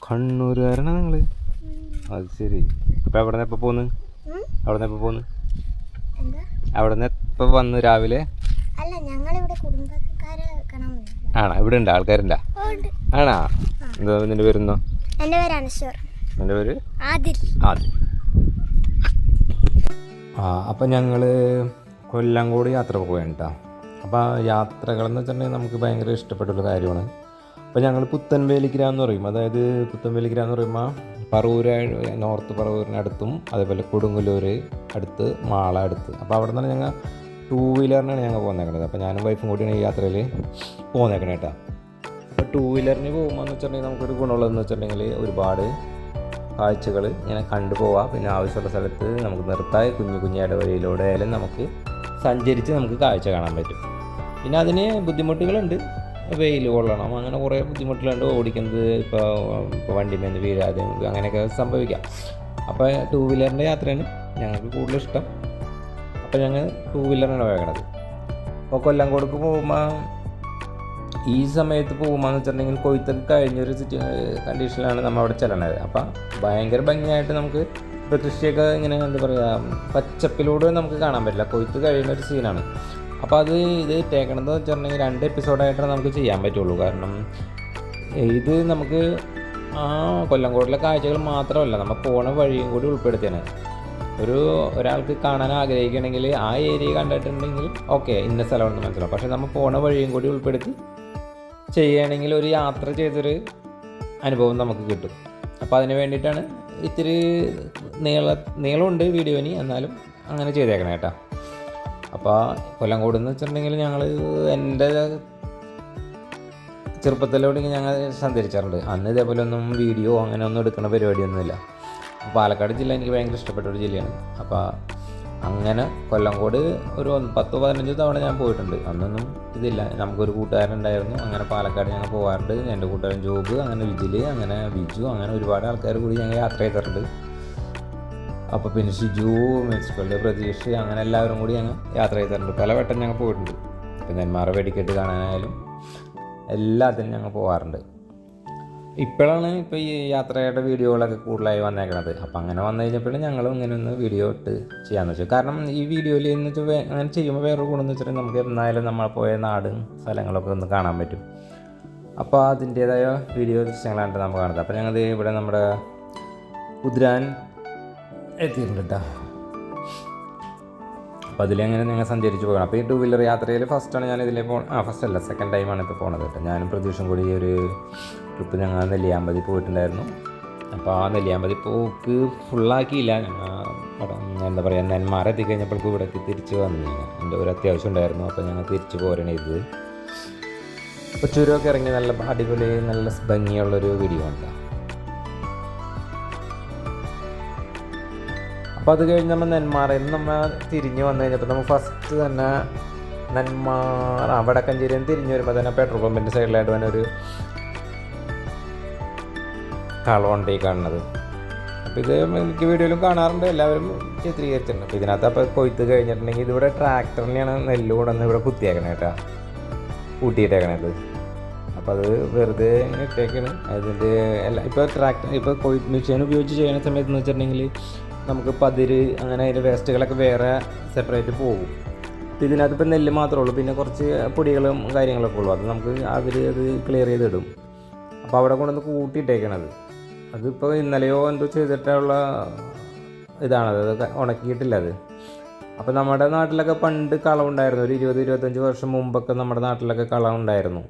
കണ്ണൂരുകാരാണ് നിങ്ങൾ? അത് ശരി. അപ്പം അവിടെ നിന്ന് എപ്പോൾ പോന്ന്? അവിടെ നിന്ന് എപ്പോൾ പോന്ന്? അവിടെ നിന്ന് എപ്പോൾ വന്ന്? രാവിലെ? ആണോ? ഇവിടെ ഉണ്ട് ആൾക്കാരുണ്ടാ? ആണോ? എന്താ നിന്റെ പേരെന്നോ? എൻ്റെ പേര് അനശ്വർ. എൻ്റെ പേര് ആദിൽ. അപ്പം ഞങ്ങൾ കൊല്ലങ്കോട് യാത്ര പോയാണ് കേട്ടോ. അപ്പോൾ യാത്രകളെന്ന് വെച്ചിട്ടുണ്ടെങ്കിൽ നമുക്ക് ഭയങ്കര ഇഷ്ടപ്പെട്ടുള്ള കാര്യമാണ്. അപ്പോൾ ഞങ്ങൾ പുത്തൻവേലിഗ്രാം എന്ന് പറയും. അതായത് പുത്തൻവേലിഗ്രാം എന്ന് പറയുമ്പോൾ പറവൂർ, നോർത്ത് പറവൂരിനടുത്തും അതേപോലെ കൊടുങ്ങല്ലൂർ അടുത്ത്, മാള അടുത്ത്. അപ്പോൾ അവിടെ നിന്നാണ് ഞങ്ങൾ 2 വീലറിനാണ് ഞങ്ങൾ പോന്നേക്കണത്. അപ്പോൾ ഞാനും വൈഫും കൂടിയാണ് ഈ യാത്രയിൽ പോന്നേക്കണേ കേട്ടോ. അപ്പോൾ 2 വീലറിന് പോകുമ്പോൾ എന്ന് വെച്ചിട്ടുണ്ടെങ്കിൽ നമുക്കൊരു ഗുണമുള്ളതെന്ന് വെച്ചിട്ടുണ്ടെങ്കിൽ ഒരുപാട് കാഴ്ചകൾ ഇങ്ങനെ കണ്ടുപോവാം. പിന്നെ ആവശ്യമുള്ള സ്ഥലത്ത് നമുക്ക് നിർത്താൻ കുഞ്ഞു കുഞ്ഞു ഇടവഴിയിലൂടെ ആയാലും നമുക്ക് സഞ്ചരിച്ച് നമുക്ക് കാഴ്ച കാണാൻ പറ്റും. പിന്നെ അതിന് ബുദ്ധിമുട്ടുകളുണ്ട്. വെയിൽ കൊള്ളണം, അങ്ങനെ കുറേ ബുദ്ധിമുട്ടുകളുണ്ട്. ഓടിക്കുന്നത് ഇപ്പോൾ വണ്ടിമേന്ന് വീഴാതെ അങ്ങനെയൊക്കെ സംഭവിക്കാം. അപ്പോൾ 2 വീലറിൻ്റെ യാത്രയാണ് ഞങ്ങൾക്ക് കൂടുതൽ ഇഷ്ടം. അപ്പോൾ ഞങ്ങൾ 2 വീലറാണ് വേണത്. അപ്പോൾ കൊല്ലങ്കോടുക്ക് പോകുമ്പോൾ ഈ സമയത്ത് പോകുമ്പോൾ എന്ന് വെച്ചിട്ടുണ്ടെങ്കിൽ കൊയ്ത്തൊക്കെ കഴിഞ്ഞൊരു കണ്ടീഷനിലാണ് നമ്മൾ അവിടെ ചെല്ലണത്. അപ്പം ഭയങ്കര ഭംഗിയായിട്ട് നമുക്ക് ഇപ്പോൾ കൃഷിയൊക്കെ ഇങ്ങനെ എന്താ പറയുക പച്ചപ്പിലൂടെ നമുക്ക് കാണാൻ പറ്റില്ല. കൊയ്ത്ത് കഴിയുന്ന ഒരു സീനാണ്. അപ്പോൾ ഇത് ഇട്ടേക്കണത് വെച്ചിട്ടുണ്ടെങ്കിൽ 2 എപ്പിസോഡായിട്ടാണ് നമുക്ക് ചെയ്യാൻ പറ്റുള്ളൂ. കാരണം ഇത് നമുക്ക് ആ കൊല്ലങ്കോടിലെ കാഴ്ചകൾ മാത്രമല്ല, നമ്മൾ പോണ വഴിയും കൂടി ഉൾപ്പെടുത്തിയാണ്. ഒരാൾക്ക് കാണാൻ ആഗ്രഹിക്കുകയാണെങ്കിൽ ആ ഏരിയ കണ്ടിട്ടുണ്ടെങ്കിൽ ഓക്കെ ഇന്ന സ്ഥലമാണെന്ന് മനസ്സിലാവും. പക്ഷേ നമ്മൾ പോണ വഴിയും കൂടി ഉൾപ്പെടുത്തി ചെയ്യുകയാണെങ്കിൽ ഒരു യാത്ര ചെയ്തൊരു അനുഭവം നമുക്ക് കിട്ടും. അപ്പോൾ അതിന് വേണ്ടിയിട്ടാണ് ഇത്തിരി നീളമുണ്ട് വീഡിയോന്, എന്നാലും അങ്ങനെ ചെയ്തേക്കണം കേട്ടോ. അപ്പോൾ കൊല്ലങ്കോട് എന്ന് വെച്ചിട്ടുണ്ടെങ്കിൽ ഞങ്ങൾ എൻ്റെ ചെറുപ്പത്തിലൂടെ ഞങ്ങൾ സഞ്ചരിച്ചാറുണ്ട്. അന്ന് ഇതേപോലെ ഒന്നും വീഡിയോ അങ്ങനെ ഒന്നും എടുക്കുന്ന പരിപാടിയൊന്നുമില്ല. പാലക്കാട് ജില്ല എനിക്ക് ഭയങ്കര ഇഷ്ടപ്പെട്ട ഒരു ജില്ലയാണ്. അപ്പോൾ അങ്ങനെ കൊല്ലങ്കോട് ഒരു 10-15 തവണ ഞാൻ പോയിട്ടുണ്ട്. അന്നൊന്നും ഇതില്ല. നമുക്കൊരു കൂട്ടുകാരുണ്ടായിരുന്നു. അങ്ങനെ പാലക്കാട് ഞങ്ങൾ പോകാറുണ്ട്. എൻ്റെ കൂട്ടുകാരൻ ജോബ്, അങ്ങനെ വിജിൽ, അങ്ങനെ ബിജു, അങ്ങനെ ഒരുപാട് ആൾക്കാർ കൂടി ഞങ്ങൾ യാത്ര ചെയ്തിട്ടുണ്ട്. അപ്പോൾ പിന്നെ ഷിജു, മുനിസിപ്പാലിറ്റി പ്രതീക്ഷ, അങ്ങനെ എല്ലാവരും കൂടി ഞങ്ങൾ യാത്ര ചെയ്തിട്ടുണ്ട്. പല വട്ടം ഞങ്ങൾ പോയിട്ടുണ്ട്. പിന്നെ നെന്മാറ വെടിക്കെട്ട് കാണാനായാലും എല്ലാത്തിനും ഞങ്ങൾ പോകാറുണ്ട്. ഇപ്പോഴാണ് ഇപ്പോൾ ഈ യാത്രയുടെ വീഡിയോകളൊക്കെ കൂടുതലായി വന്നേക്കണത്. അപ്പോൾ അങ്ങനെ വന്നു കഴിഞ്ഞപ്പോഴും ഞങ്ങളും ഇങ്ങനെ ഒന്ന് വീഡിയോ ഇട്ട് ചെയ്യാമെന്ന് വെച്ചു. കാരണം ഈ വീഡിയോയിൽ എന്ന് വെച്ചാൽ അങ്ങനെ ചെയ്യുമ്പോൾ വേറൊരു ഗുണമെന്ന് വെച്ചിട്ടുണ്ടെങ്കിൽ നമുക്ക് എന്നായാലും നമ്മൾ പോയ നാടും സ്ഥലങ്ങളൊക്കെ ഒന്ന് കാണാൻ പറ്റും. അപ്പോൾ അതിൻ്റേതായ വീഡിയോ ദൃശ്യങ്ങളാണ് നമ്മൾ കാണുന്നത്. അപ്പോൾ ഞങ്ങൾ ഇവിടെ നമ്മുടെ കുതിരാൻ എത്തിയിട്ടുണ്ട് കേട്ടോ. അപ്പോൾ അതിലെങ്ങനെ ഞങ്ങൾ സഞ്ചരിച്ച് പോകണം. അപ്പോൾ ഈ 2 വീലർ യാത്രയിൽ ഫസ്റ്റാണ് ഞാൻ ഇതിലേ ഫസ്റ്റല്ല സെക്കൻഡ് ടൈമാണ് ഇപ്പോൾ പോണത് കേട്ടോ. ഞാനും പ്രതീക്ഷയും കൂടി ഒരു ട്രിപ്പ് ഞങ്ങൾ നെല്ലിയാമ്പതി പോയിട്ടുണ്ടായിരുന്നു. അപ്പോൾ ആ നെല്ലിയാമ്പതി പോക്ക് ഫുള്ളാക്കിയില്ല. എന്താ പറയുക, നെന്മാറ എത്തിക്കഴിഞ്ഞപ്പോഴേക്കും ഇവിടേക്ക് തിരിച്ച് വന്നു. എൻ്റെ ഒരു അത്യാവശ്യം ഉണ്ടായിരുന്നു. അപ്പോൾ ഞങ്ങൾ തിരിച്ച് പോരണേ ചെയ്തത്. അപ്പോൾ ചുരമൊക്കെ ഇറങ്ങി നല്ല അടിപൊളി നല്ല ഭംഗിയുള്ളൊരു വീഡിയോ ഉണ്ട്. അപ്പോൾ അത് കഴിഞ്ഞ് നമ്മൾ നെന്മാറയിൽ നിന്ന് നമ്മൾ തിരിഞ്ഞ് വന്നു കഴിഞ്ഞപ്പോൾ നമ്മൾ ഫസ്റ്റ് തന്നെ നെന്മാറ വടക്കഞ്ചേരിയിൽ നിന്ന് തിരിഞ്ഞ് വരുമ്പോൾ തന്നെ പെട്രോൾ പമ്പിൻ്റെ സൈഡിലായിട്ട് തന്നെ ഒരു കളവണ്ടി കാണുന്നത്. അപ്പോൾ ഇത് മിക്ക വീഡിയോയിലും കാണാറുണ്ട്, എല്ലാവരും ചിത്രീകരിച്ചിട്ടുണ്ട്. അപ്പോൾ ഇതിനകത്ത് അപ്പോൾ കൊയ്ത്ത് കഴിഞ്ഞിട്ടുണ്ടെങ്കിൽ ഇതിവിടെ ട്രാക്ടറിനെയാണ് നെല്ല് കൊണ്ടുവന്ന് ഇവിടെ കുത്തിയേക്കണേ കേട്ടോ, കൂട്ടിയിട്ടേക്കണത്. അപ്പോൾ അത് വെറുതെ ഇങ്ങനെ ഇട്ടേക്കാണ്. അതിൻ്റെ ഇപ്പോൾ കൊയ്ത്ത് മെഷീൻ ഉപയോഗിച്ച് ചെയ്യുന്ന സമയത്ത് എന്ന് വെച്ചിട്ടുണ്ടെങ്കിൽ നമുക്ക് പതിര് അങ്ങനെ അതിൻ്റെ വേസ്റ്റുകളൊക്കെ വേറെ സെപ്പറേറ്റ് പോകും. അപ്പോൾ ഇതിനകത്ത് ഇപ്പോൾ നെല്ല് മാത്രമേ ഉള്ളൂ, പിന്നെ കുറച്ച് പൊടികളും കാര്യങ്ങളൊക്കെ ഉള്ളൂ. അത് നമുക്ക് അവർ അത് ക്ലിയർ ചെയ്തിടും. അപ്പോൾ അവിടെ കൊണ്ടുവന്ന് കൂട്ടിയിട്ടേക്കണത്. അതിപ്പോൾ ഇന്നലെയോ എന്തോ ചെയ്തിട്ടുള്ള ഇതാണത്, അത് ഉണക്കിയിട്ടില്ല അത്. അപ്പോൾ നമ്മുടെ നാട്ടിലൊക്കെ പണ്ട് കളവുണ്ടായിരുന്നു. ഒരു 20-25 വർഷം മുമ്പൊക്കെ നമ്മുടെ നാട്ടിലൊക്കെ കളവുണ്ടായിരുന്നു.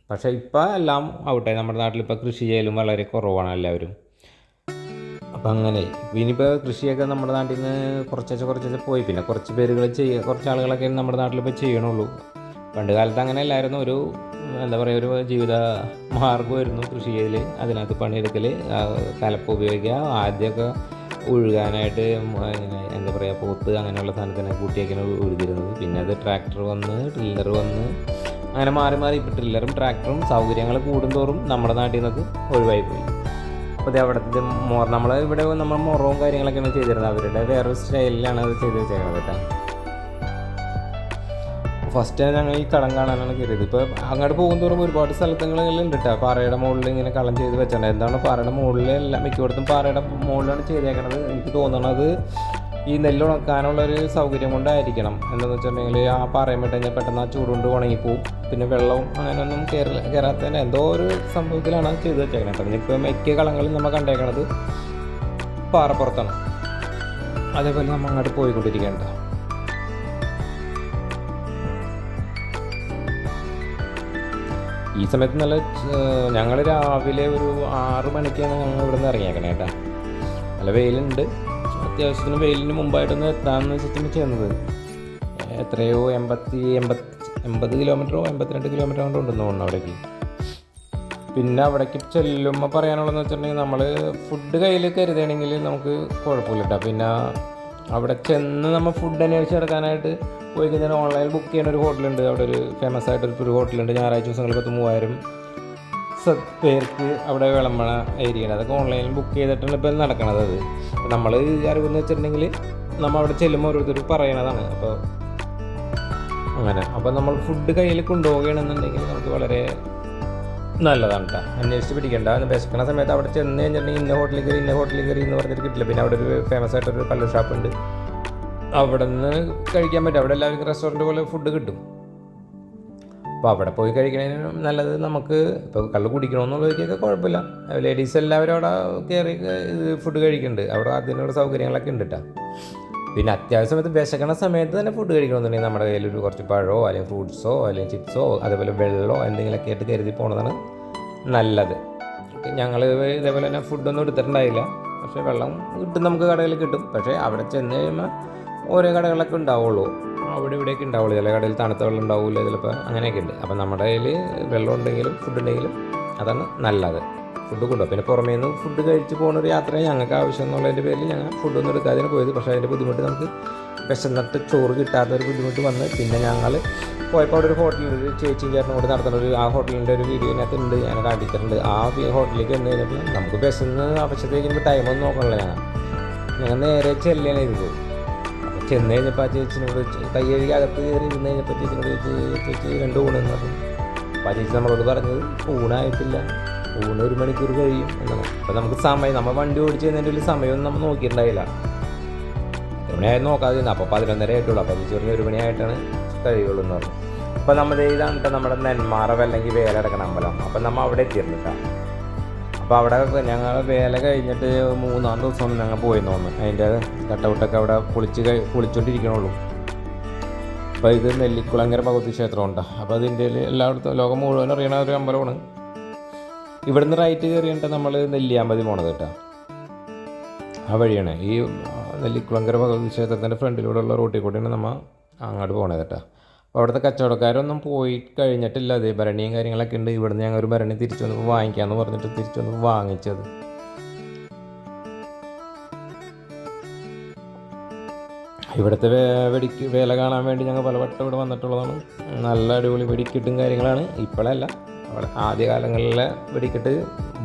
പക്ഷേ ഇപ്പോൾ എല്ലാം ഔട്ടായി. നമ്മുടെ നാട്ടിലിപ്പോൾ കൃഷി ചെയ്യലും വളരെ കുറവാണ് എല്ലാവരും. അപ്പം അങ്ങനെ ഇനിയിപ്പോൾ കൃഷിയൊക്കെ നമ്മുടെ നാട്ടിൽ നിന്ന് കുറച്ച് പോയി. പിന്നെ കുറച്ച് ആളുകളൊക്കെ നമ്മുടെ നാട്ടിലിപ്പോൾ ചെയ്യണുള്ളൂ. പണ്ട് കാലത്ത് അങ്ങനെ അല്ലായിരുന്നു. ഒരു എന്താ പറയുക, ഒരു ജീവിത മാർഗ്ഗമായിരുന്നു കൃഷി ചെയ്യൽ. അതിനകത്ത് പണിയെടുക്കൽ, കലപ്പ ഉപയോഗിക്കുക. ആദ്യമൊക്കെ ഉഴുകാനായിട്ട് എന്താ പറയുക പോത്ത് അങ്ങനെയുള്ള സാധനത്തിനെ കൂട്ടിയൊക്കെയാണ് ഉഴുതിരുന്നത്. പിന്നെ അത് ട്രാക്ടർ വന്ന്, ടില്ലർ വന്ന്, അങ്ങനെ മാറി ഇപ്പോൾ ട്രില്ലറും ട്രാക്ടറും സൗകര്യങ്ങൾ കൂടുന്തോറും നമ്മുടെ നാട്ടിൽ നിന്നത് ഒഴിവായിപ്പോയി. അപ്പോൾ ഇത് അവിടുത്തെ നമ്മൾ ഇവിടെ നമ്മൾ മുറവും കാര്യങ്ങളൊക്കെയാണ് ചെയ്തിരുന്നത്. അവരുടെ വേറൊരു സ്റ്റൈലിലാണ് അത് ചെയ്ത് വെച്ചേക്കുന്നത് കേട്ടോ. ഫസ്റ്റ് ഞങ്ങൾ ഈ കളം കാണാനാണ് കയറിയത്. ഇപ്പോൾ അങ്ങോട്ട് പോകും തോറും ഒരുപാട് സ്ഥലത്തുകളുണ്ട് കേട്ടോ. പാറയുടെ മുകളിൽ ഇങ്ങനെ കളം ചെയ്ത് വെച്ചിട്ടുണ്ട്. എന്താണ് പാറയുടെ മുകളിൽ എല്ലാം മിക്കയിടത്തും പാറയുടെ മുകളിലാണ് ചെയ്തേക്കണത്. എനിക്ക് തോന്നണത് ഈ നെല്ല് ഉണക്കാനുള്ളൊരു സൗകര്യം കൊണ്ടായിരിക്കണം. എന്താണെന്ന് വെച്ചിട്ടുണ്ടെങ്കിൽ ആ പാറയും വിട്ട് കഴിഞ്ഞാൽ പെട്ടെന്ന് ആ ചൂടുകൊണ്ട് ഉണങ്ങിപ്പോവും. പിന്നെ വെള്ളവും അങ്ങനെയൊന്നും കയറാത്തതിൻ്റെ എന്തോ ഒരു സംഭവത്തിലാണ് ചെയ്ത് വെച്ചേക്കണത്. അപ്പം ഇപ്പോൾ മിക്ക കളങ്ങളിൽ നമ്മൾ കണ്ടേക്കണത് പാറപ്പുറത്താണ്. അതേപോലെ നമ്മൾ അങ്ങോട്ട് പോയിക്കൊണ്ടിരിക്കേണ്ട. ഈ സമയത്ത് ഞങ്ങൾ രാവിലെ ഒരു 6 മണിക്കാണ് ഞങ്ങൾ ഇവിടെ നിന്ന് ഇറങ്ങിയേക്കണേ കേട്ടോ. നല്ല വെയിലുണ്ട്. അത്യാവശ്യത്തിന് വെയിലിന് മുമ്പായിട്ടൊന്ന് എത്താമെന്ന് വെച്ചിട്ടാണ് ചെയ്യുന്നത്. എത്രയോ 80 കിലോമീറ്ററോ 82 കിലോമീറ്റർ കൊണ്ട് ഉണ്ടെന്ന് തോന്നുന്നു അവിടേക്ക്. പിന്നെ അവിടേക്ക് ചെല്ലുമ്പോൾ പറയാനുള്ളതെന്ന് വെച്ചിട്ടുണ്ടെങ്കിൽ നമ്മൾ ഫുഡ് കയ്യിൽ കരുതുകയാണെങ്കിൽ നമുക്ക് കുഴപ്പമില്ല കേട്ടോ. പിന്നെ അവിടെ ചെന്ന് നമ്മൾ ഫുഡ് അന്വേഷിച്ച് എടുക്കാനായിട്ട് പോയി കഴിഞ്ഞാൽ ഓൺലൈനിൽ ബുക്ക് ചെയ്യുന്ന ഒരു ഹോട്ടലുണ്ട്. അവിടെ ഒരു ഫേമസ് ആയിട്ടൊരു ഹോട്ടലുണ്ട്. ഞായറാഴ്ച ദിവസങ്ങളിൽ 3000 പേർക്ക് അവിടെ വിളമ്പണ ഏരിയയാണ്. അതൊക്കെ ഓൺലൈനിൽ ബുക്ക് ചെയ്തിട്ടാണ് ഇപ്പോൾ നടക്കണത്. അത് നമ്മൾ അറിവെന്ന് വെച്ചിട്ടുണ്ടെങ്കിൽ നമ്മൾ അവിടെ ചെല്ലുമ്പോൾ ഓരോരുത്തർ പറയണതാണ്. അപ്പോൾ നമ്മൾ ഫുഡ് കയ്യിൽ കൊണ്ടുപോവുകയാണെന്നുണ്ടെങ്കിൽ നമുക്ക് വളരെ നല്ലതാണ് കേട്ടോ. അന്വേഷിച്ച് പിടിക്കേണ്ട. വിശക്കണ സമയത്ത് അവിടെ ചെന്ന് കഴിഞ്ഞിട്ടുണ്ടെങ്കിൽ ഇന്ന ഹോട്ടലിൽ കയറി എന്ന് പറഞ്ഞിട്ട് കിട്ടില്ല. പിന്നെ അവിടെ ഒരു ഫേമസ് ആയിട്ടൊരു കള്ള് ഷാപ്പുണ്ട്. അവിടെ നിന്ന് കഴിക്കാൻ പറ്റും. അവിടെ എല്ലാവർക്കും റെസ്റ്റോറൻറ്റ് പോലെ ഫുഡ് കിട്ടും. അപ്പോൾ അവിടെ പോയി കഴിക്കണതിന് നല്ലത്. നമുക്ക് ഇപ്പോൾ കള്ള് കുടിക്കണമെന്നുള്ളവർക്കൊക്കെ കുഴപ്പമില്ല. ലേഡീസ് എല്ലാവരും അവിടെ കയറി ഫുഡ് കഴിക്കുന്നുണ്ട്. അവിടെ അതിനുള്ള സൗകര്യങ്ങളൊക്കെ ഉണ്ട് കേട്ടോ. പിന്നെ അത്യാവശ്യ സമയത്ത് വിശക്കണ സമയത്ത് തന്നെ ഫുഡ് കഴിക്കണമെന്നുണ്ടെങ്കിൽ നമ്മുടെ കയ്യിലൊരു കുറച്ച് പഴമോ അല്ലെങ്കിൽ ഫ്രൂട്ട്സോ അല്ലെങ്കിൽ ചിപ്സോ അതേപോലെ വെള്ളമോ എന്തെങ്കിലുമൊക്കെ ആയിട്ട് കരുതി പോകുന്നതാണ് നല്ലത്. ഞങ്ങൾ ഇതേപോലെ തന്നെ ഫുഡൊന്നും എടുത്തിട്ടുണ്ടായില്ല. പക്ഷേ വെള്ളം കിട്ടും, നമുക്ക് കടയിൽ കിട്ടും. പക്ഷേ അവിടെ ചെന്ന് കഴിയുമ്പോൾ ഓരോ കടകളിലൊക്കെ ഉണ്ടാവുള്ളൂ. അവിടെ ഇവിടെയൊക്കെ ഉണ്ടാവുള്ളൂ. ചില കടയിൽ തണുത്ത വെള്ളം ഉണ്ടാവില്ല, ചിലപ്പോൾ അങ്ങനെയൊക്കെ ഉണ്ട്. അപ്പോൾ നമ്മുടെ കയ്യിൽ വെള്ളം ഉണ്ടെങ്കിലും ഫുഡ് ഉണ്ടെങ്കിലും അതാണ് നല്ലത്. ഫുഡ് കൊണ്ടുപോകും. പിന്നെ പുറമേ നിന്ന് ഫുഡ് കഴിച്ച് പോകുന്ന ഒരു യാത്ര ഞങ്ങൾക്ക് ആവശ്യം എന്നുള്ളതിൻ്റെ പേരിൽ ഞങ്ങൾ ഫുഡൊന്നും എടുക്കാതെയാണ് പോയത്. പക്ഷേ അതിൻ്റെ ബുദ്ധിമുട്ട് നമുക്ക് വിശന്നിട്ട് ചോറ് കിട്ടാത്തൊരു ബുദ്ധിമുട്ട് വന്ന് പിന്നെ ഞങ്ങൾ പോയപ്പോൾ അവിടെ ഒരു ഹോട്ടലിൽ ഒരു ചേച്ചിയും ചേട്ടനും കൂടി നടത്തുന്ന ആ ഹോട്ടലിൻ്റെ ഒരു വീഡിയോ ഇതിനകത്ത് ഉണ്ട്, ഞാൻ കാണിച്ചിട്ടുണ്ട്. ആ ഹോട്ടലിലേക്ക് വന്നു കഴിഞ്ഞപ്പോൾ നമുക്ക് വിശന്ന് ആവശ്യത്തേക്ക് ടൈമൊന്നും നോക്കണല്ലോ. ഞങ്ങൾ നേരെ ചെല്ലുകയാണ് ചെയ്തത്. ചെന്ന് കഴിഞ്ഞപ്പോൾ ആ ചേച്ചിനോട് കൈ കഴുകി അകത്ത് കയറി ഇരുന്ന് കഴിഞ്ഞപ്പോൾ ചേച്ചിനോട് ചേച്ചി 2 ഊണെന്ന് പറഞ്ഞു. അപ്പോൾ ആ ചേച്ചി നമ്മളോട് പറഞ്ഞത് ഊണായിട്ടില്ല, ഊണ് 1 മണിക്കൂർ കഴിയും എന്നാണ്. അപ്പോൾ നമുക്ക് സമയം, നമ്മൾ വണ്ടി ഓടിച്ച് കഴിഞ്ഞതിൻ്റെ ഒരു സമയമൊന്നും നമ്മൾ നോക്കിയിട്ടുണ്ടായില്ല. 1 മണിയായിരുന്നു നോക്കാതെ ഇരുന്നു. അപ്പോൾ 11:30 ആയിട്ടുള്ളൂ. അപ്പോൾ ചേച്ചി പറഞ്ഞ് 1 മണിയായിട്ടാണ് കഴിയുള്ളൂ എന്ന് പറഞ്ഞു. അപ്പോൾ നമ്മൾ ഇതാണ് കേട്ടോ നമ്മുടെ നെന്മാറ അല്ലെങ്കിൽ വേലടക്കണ അമ്പലം. അപ്പം നമ്മൾ അവിടെ എത്തിയിരുന്നു കേട്ടോ. അപ്പോൾ അവിടെ ഞങ്ങൾ വേല കഴിഞ്ഞിട്ട് 3-ാം ദിവസമാണ് ഞങ്ങൾ പോയെന്ന് തോന്നുന്നു. അതിൻ്റെ കട്ടൗട്ടൊക്കെ അവിടെ പൊളിച്ചുകൊണ്ടിരിക്കണുള്ളൂ. അപ്പോൾ ഇത് നെല്ലിക്കുളങ്ങര ഭഗവതി ക്ഷേത്രം ഉണ്ടോ. അപ്പോൾ അതിൻ്റെ എല്ലായിടത്തും ലോകം മുഴുവൻ അറിയണ ഒരു അമ്പലമാണ്. ഇവിടുന്ന് റൈറ്റ് കയറിയിട്ട് നമ്മൾ നെല്ലിയാമ്പതി പോണത് കേട്ടോ. ആ വഴിയാണ് ഈ നെല്ലിക്കുളങ്ങര ഭഗവതി ക്ഷേത്രത്തിൻ്റെ ഫ്രണ്ടിലൂടെയുള്ള റൂട്ടിൽ കൂടെയാണ് നമ്മൾ അങ്ങോട്ട് പോകണത് കേട്ടോ. അപ്പോൾ അവിടുത്തെ കച്ചവടക്കാരൊന്നും പോയി കഴിഞ്ഞിട്ടില്ല. അതേ ഭരണിയും കാര്യങ്ങളൊക്കെ ഉണ്ട്. ഇവിടുന്ന് ഞങ്ങൾ ഒരു ഭരണി തിരിച്ചു വന്നപ്പോൾ വാങ്ങിക്കാമെന്ന് പറഞ്ഞിട്ട് തിരിച്ചു വന്ന് വാങ്ങിച്ചത്. ഇവിടുത്തെ വേല കാണാൻ വേണ്ടി ഞങ്ങൾ പലവട്ടം ഇവിടെ വന്നിട്ടുള്ളതാണ്. നല്ല അടിപൊളി വെടിക്കെട്ടും കാര്യങ്ങളാണ്. ഇപ്പോഴല്ല, അവിടെ ആദ്യകാലങ്ങളിലെ വെടിക്കെട്ട്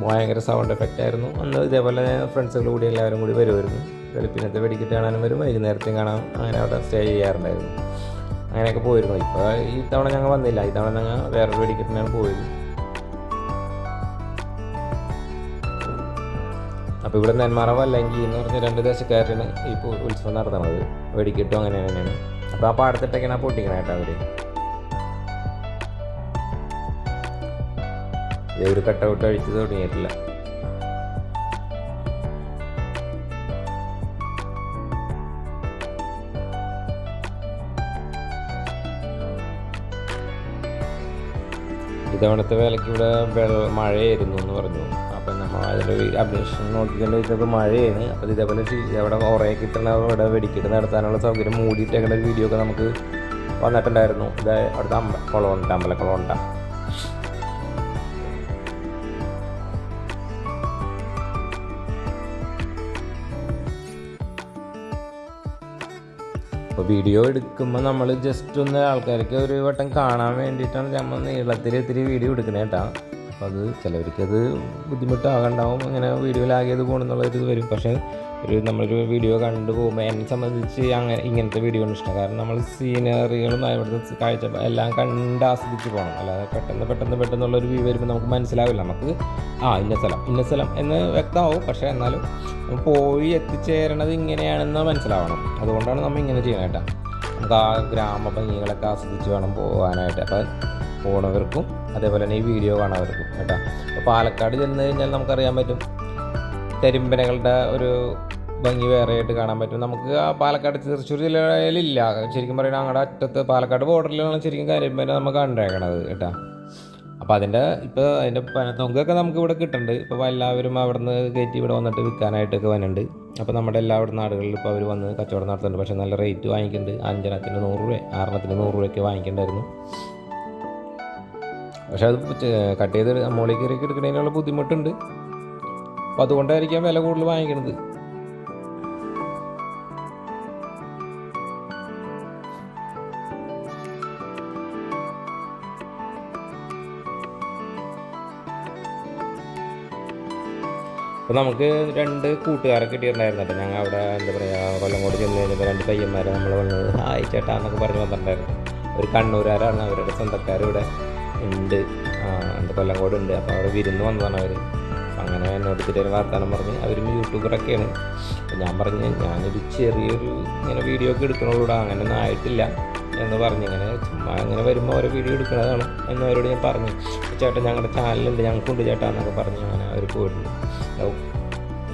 ഭയങ്കര സൗണ്ട് എഫക്റ്റ് ആയിരുന്നു. അന്ന് ഇതേപോലെ ഫ്രണ്ട്സുകൾ കൂടി എല്ലാവരും കൂടി വരുമായിരുന്നു. വെളുപ്പിനത്തെ വെടിക്കെട്ട് കാണാനും വരും, വൈകുന്നേരത്തെയും കാണാൻ അങ്ങനെ അവിടെ സ്റ്റേ ചെയ്യാറുണ്ടായിരുന്നു. അങ്ങനെയൊക്കെ പോയിരുന്നു. ഇപ്പോൾ ഈ തവണ ഞങ്ങൾ വന്നില്ല. ഈ തവണ ഞങ്ങൾ വേറൊരു വെടിക്കെട്ടിനാണ് പോയത്. അപ്പോൾ ഇവിടെ നെന്മാറ വല്ലങ്കി എന്ന് പറഞ്ഞ 2 ദേശക്കാരാണ് ഈ ഉത്സവം നടത്തുന്നത്. വെടിക്കെട്ടും അങ്ങനെ തന്നെയാണ്. അപ്പോൾ ആ പാടത്തിട്ടൊക്കെയാണ് പൊട്ടിക്കണം കേട്ടോ അവർ. ഒരു കട്ടൗട്ട് അഴിച്ച് തുടങ്ങിയിട്ടില്ല. ഇത്തവണത്തെ വേലയ്ക്ക് ഇവിടെ മഴയായിരുന്നു എന്ന് പറഞ്ഞു. അപ്പം നമ്മൾ അതിൻ്റെ അപ്ഡേഷൻ നോക്കിക്കൊണ്ട് വെച്ചപ്പോൾ മഴയാണ്. അപ്പോൾ ഇതേപോലെ അവിടെ ഉറയെ കിട്ടണ അവിടെ വെടിക്കെട്ട് നടത്താനുള്ള സൗകര്യം മൂടിയിട്ടേക്കുന്ന ഒരു വീഡിയോ ഒക്കെ നമുക്ക് വന്നിട്ടുണ്ടായിരുന്നു. ഇത് അവിടുത്തെ അമ്പലക്കുളമുണ്ട. അപ്പോൾ വീഡിയോ എടുക്കുമ്പോൾ നമ്മൾ ജസ്റ്റ് ഒന്ന് ആൾക്കാർക്ക് ഒരു വട്ടം കാണാൻ വേണ്ടിയിട്ടാണ് നമ്മൾ നീളത്തിൽ ഇത്തിരി വീഡിയോ എടുക്കണേ കേട്ടോ. അപ്പോൾ അത് ചിലവർക്കത് ബുദ്ധിമുട്ടാകണ്ടാവും, അങ്ങനെ വീഡിയോ ലാഗ് ചെയ്ത് പോകണമെന്നുള്ളൊരു ഇത് വരും. പക്ഷേ നമ്മളൊരു വീഡിയോ കണ്ടു പോകുമ്പോൾ എന്നെ സംബന്ധിച്ച് ഇങ്ങനത്തെ വീഡിയോ ആണ് ഇഷ്ടം. കാരണം നമ്മൾ സീനറികളും അവിടുത്തെ കാഴ്ച എല്ലാം കണ്ട് ആസ്വദിച്ച് പോകണം. അല്ലാതെ പെട്ടെന്നുള്ളൊരു വ്യൂ വരുമ്പോൾ നമുക്ക് മനസ്സിലാവില്ല. നമുക്ക് ഇന്ന സ്ഥലം എന്ന് വ്യക്തമാവും. പക്ഷേ എന്നാലും പോയി എത്തിച്ചേരണത് ഇങ്ങനെയാണെന്ന് മനസ്സിലാവണം. അതുകൊണ്ടാണ് നമ്മൾ ഇങ്ങനെ ചെയ്യണേട്ടാ. നമുക്ക് ആ ഗ്രാമഭംഗികളൊക്കെ ആസ്വദിച്ച് വേണം പോകാനായിട്ട്. അപ്പോൾ പോണവർക്കും അതേപോലെ തന്നെ ഈ വീഡിയോ കാണാവർക്കും കേട്ടോ. അപ്പോൾ പാലക്കാട് ചെന്ന് കഴിഞ്ഞാൽ നമുക്കറിയാൻ പറ്റും, കരിമ്പനകളുടെ ഒരു ഭംഗി വേറെയായിട്ട് കാണാൻ പറ്റും. നമുക്ക് ആ പാലക്കാട് തൃശ്ശൂർ ജില്ലയിലില്ല. ശരിക്കും പറയുന്നത് അങ്ങടെ അറ്റത്ത് പാലക്കാട് ബോർഡറിലാണ് ശരിക്കും കരിമ്പന നമ്മൾ കണ്ടേക്കണത് കേട്ടോ. അപ്പോൾ അതിൻ്റെ തൊങ്കൊക്കെ നമുക്ക് ഇവിടെ കിട്ടുന്നുണ്ട്. ഇപ്പോൾ എല്ലാവരും അവിടെ നിന്ന് കയറ്റി ഇവിടെ വന്നിട്ട് വിൽക്കാനായിട്ടൊക്കെ വരുന്നുണ്ട്. അപ്പോൾ നമ്മുടെ എല്ലാവരുടെ നാടുകളിൽ ഇപ്പോൾ അവർ വന്ന് കച്ചവടം നടത്തുന്നുണ്ട്. പക്ഷേ നല്ല റേറ്റ് വാങ്ങിക്കുന്നുണ്ട്. 5 100 രൂപ 6 100 രൂപയൊക്കെ വാങ്ങിക്കേണ്ടായിരുന്നു. പക്ഷെ അത് കട്ട് ചെയ്ത് മോളിൽ കയറിയൊക്കെ എടുക്കുന്നതിനുള്ള ബുദ്ധിമുട്ടുണ്ട്. അപ്പോൾ അതുകൊണ്ടായിരിക്കാം വില കൂടുതൽ വാങ്ങിക്കുന്നത്. അപ്പോൾ നമുക്ക് 2 കൂട്ടുകാരെ കിട്ടിയിട്ടുണ്ടായിരുന്നു കേട്ടോ. ഞങ്ങൾ അവിടെ എന്താ പറയുക, കൊല്ലങ്കോട് ചെന്ന് കഴിഞ്ഞപ്പോൾ 2 പയ്യന്മാരെ നമ്മൾ വന്നത് ഹായ് ചേട്ടാ എന്നൊക്കെ പറഞ്ഞ് വന്നിട്ടുണ്ടായിരുന്നു. ഒരു കണ്ണൂരാരാണ്, അവരുടെ സ്വന്തക്കാരിവിടെ ഉണ്ട്, കൊല്ലങ്കോട് ഉണ്ട്. അപ്പോൾ അവിടെ വിരുന്ന് വന്നതാണ് അവർ. അങ്ങനെ എന്നോട് ഇത്തിരി വർത്താനം പറഞ്ഞ് അവരും യൂട്യൂബറൊക്കെയാണ്. അപ്പോൾ ഞാൻ പറഞ്ഞ് ഞാനൊരു ചെറിയൊരു ഇങ്ങനെ വീഡിയോ ഒക്കെ എടുക്കണുള്ളൂടാ, അങ്ങനെയൊന്നും ആയിട്ടില്ല എന്ന് പറഞ്ഞ് ഇങ്ങനെ ചുമ്മാ അങ്ങനെ വരുമ്പോൾ ഓരോ വീഡിയോ എടുക്കണതാണ് എന്ന് അവരോട് ഞാൻ പറഞ്ഞു. ചേട്ടാ ഞങ്ങളുടെ ചാനലുണ്ട്, ഞങ്ങൾക്കുണ്ട് ചേട്ടാ എന്നൊക്കെ പറഞ്ഞ് അങ്ങനെ അവർ പോയിട്ടുണ്ട്.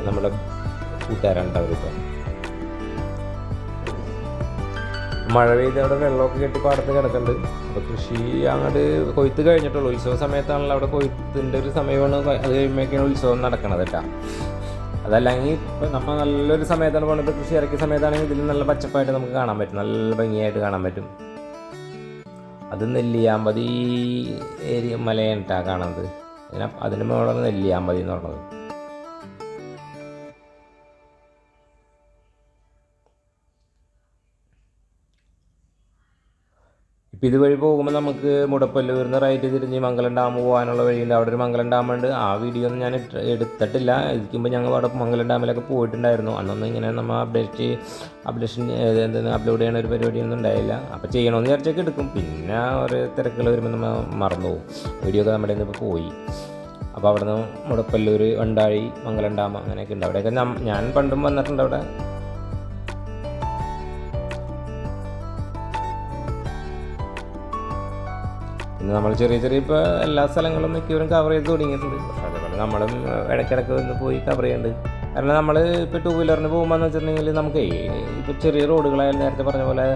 നമ്മുടെ കൂട്ടുകാരാണ് അവരിപ്പോൾ. മഴ പെയ്ത് അവിടെ വെള്ളമൊക്കെ കെട്ടി പാടത്ത് കിടക്കുന്നുണ്ട്. അപ്പോൾ കൃഷി അങ്ങോട്ട് കൊയ്ത്ത് കഴിഞ്ഞിട്ടുള്ളൂ. ഉത്സവ സമയത്താണല്ലോ അവിടെ കൊയ്ത്തിൻ്റെ ഒരു സമയമാണ്. അത് കഴിയുമ്പോഴേക്കാണ് ഉത്സവം നടക്കണത് കേട്ടോ. അതല്ലെങ്കിൽ ഇപ്പം നമ്മൾ നല്ലൊരു സമയത്താണ് പോകുന്നത്. ഇപ്പോൾ കൃഷി ഇറക്കിയ സമയത്താണെങ്കിൽ ഇതിൽ നല്ല പച്ചപ്പായിട്ട് നമുക്ക് കാണാൻ പറ്റും, നല്ല ഭംഗിയായിട്ട് കാണാൻ പറ്റും. അത് നെല്ലിയാമ്പതി മലയാണ് കേട്ടോ കാണുന്നത്. അതിന് മുകളിലാണ് നെല്ലിയാമ്പതി എന്ന് പറഞ്ഞത്. ഇപ്പോൾ ഇതുവഴി പോകുമ്പോൾ നമുക്ക് മുടപ്പല്ലൂരിന്ന് റൈറ്റ് തിരിഞ്ഞ് മംഗലം ഡാം പോകാനുള്ള വഴിയുണ്ട്. അവിടെ ഒരു മംഗലം ഡാമുണ്ട്. ആ വീഡിയോ ഒന്നും ഞാൻ എടുത്തിട്ടില്ല. ഇരിക്കുമ്പോൾ ഞങ്ങൾ അവിടെ മംഗലം ഡാമിലൊക്കെ പോയിട്ടുണ്ടായിരുന്നു. അന്നൊന്നും ഇങ്ങനെ നമ്മൾ അപ്ഡേഷൻ അപ്ലോഡ് ചെയ്യണ ഒരു പരിപാടിയൊന്നും ഉണ്ടായില്ല. അപ്പോൾ ചെയ്യണമെന്ന് വിചാരിച്ചൊക്കെ എടുക്കും. പിന്നെ ഒരു തിരക്കുകൾ വരുമ്പോൾ നമ്മൾ മറന്നു പോകും. വീഡിയോ ഒക്കെ നമ്മുടെ ഇപ്പോൾ പോയി. അപ്പോൾ അവിടെ നിന്ന് മുടപ്പല്ലൂർ, വണ്ടാഴി, മംഗലം ഡാം അങ്ങനെയൊക്കെ ഉണ്ട്. അവിടെയൊക്കെ ഞാൻ പണ്ടും വന്നിട്ടുണ്ട് അവിടെ. പിന്നെ നമ്മൾ ചെറിയ ഇപ്പോൾ എല്ലാ സ്ഥലങ്ങളും മിക്കവരും കവർ ചെയ്ത് തുടങ്ങിയിട്ടുണ്ട്. പക്ഷേ അതേപോലെ നമ്മളും ഇടയ്ക്കിടയ്ക്ക് ഒന്ന് പോയി കവർ ചെയ്യുന്നുണ്ട്. കാരണം നമ്മൾ ഇപ്പോൾ 2 വീലറിന് പോകുമ്പോൾ എന്ന് വെച്ചിട്ടുണ്ടെങ്കിൽ നമുക്ക് ഇപ്പോൾ ചെറിയ റോഡുകളായാലും നേരത്തെ പറഞ്ഞ പോലെ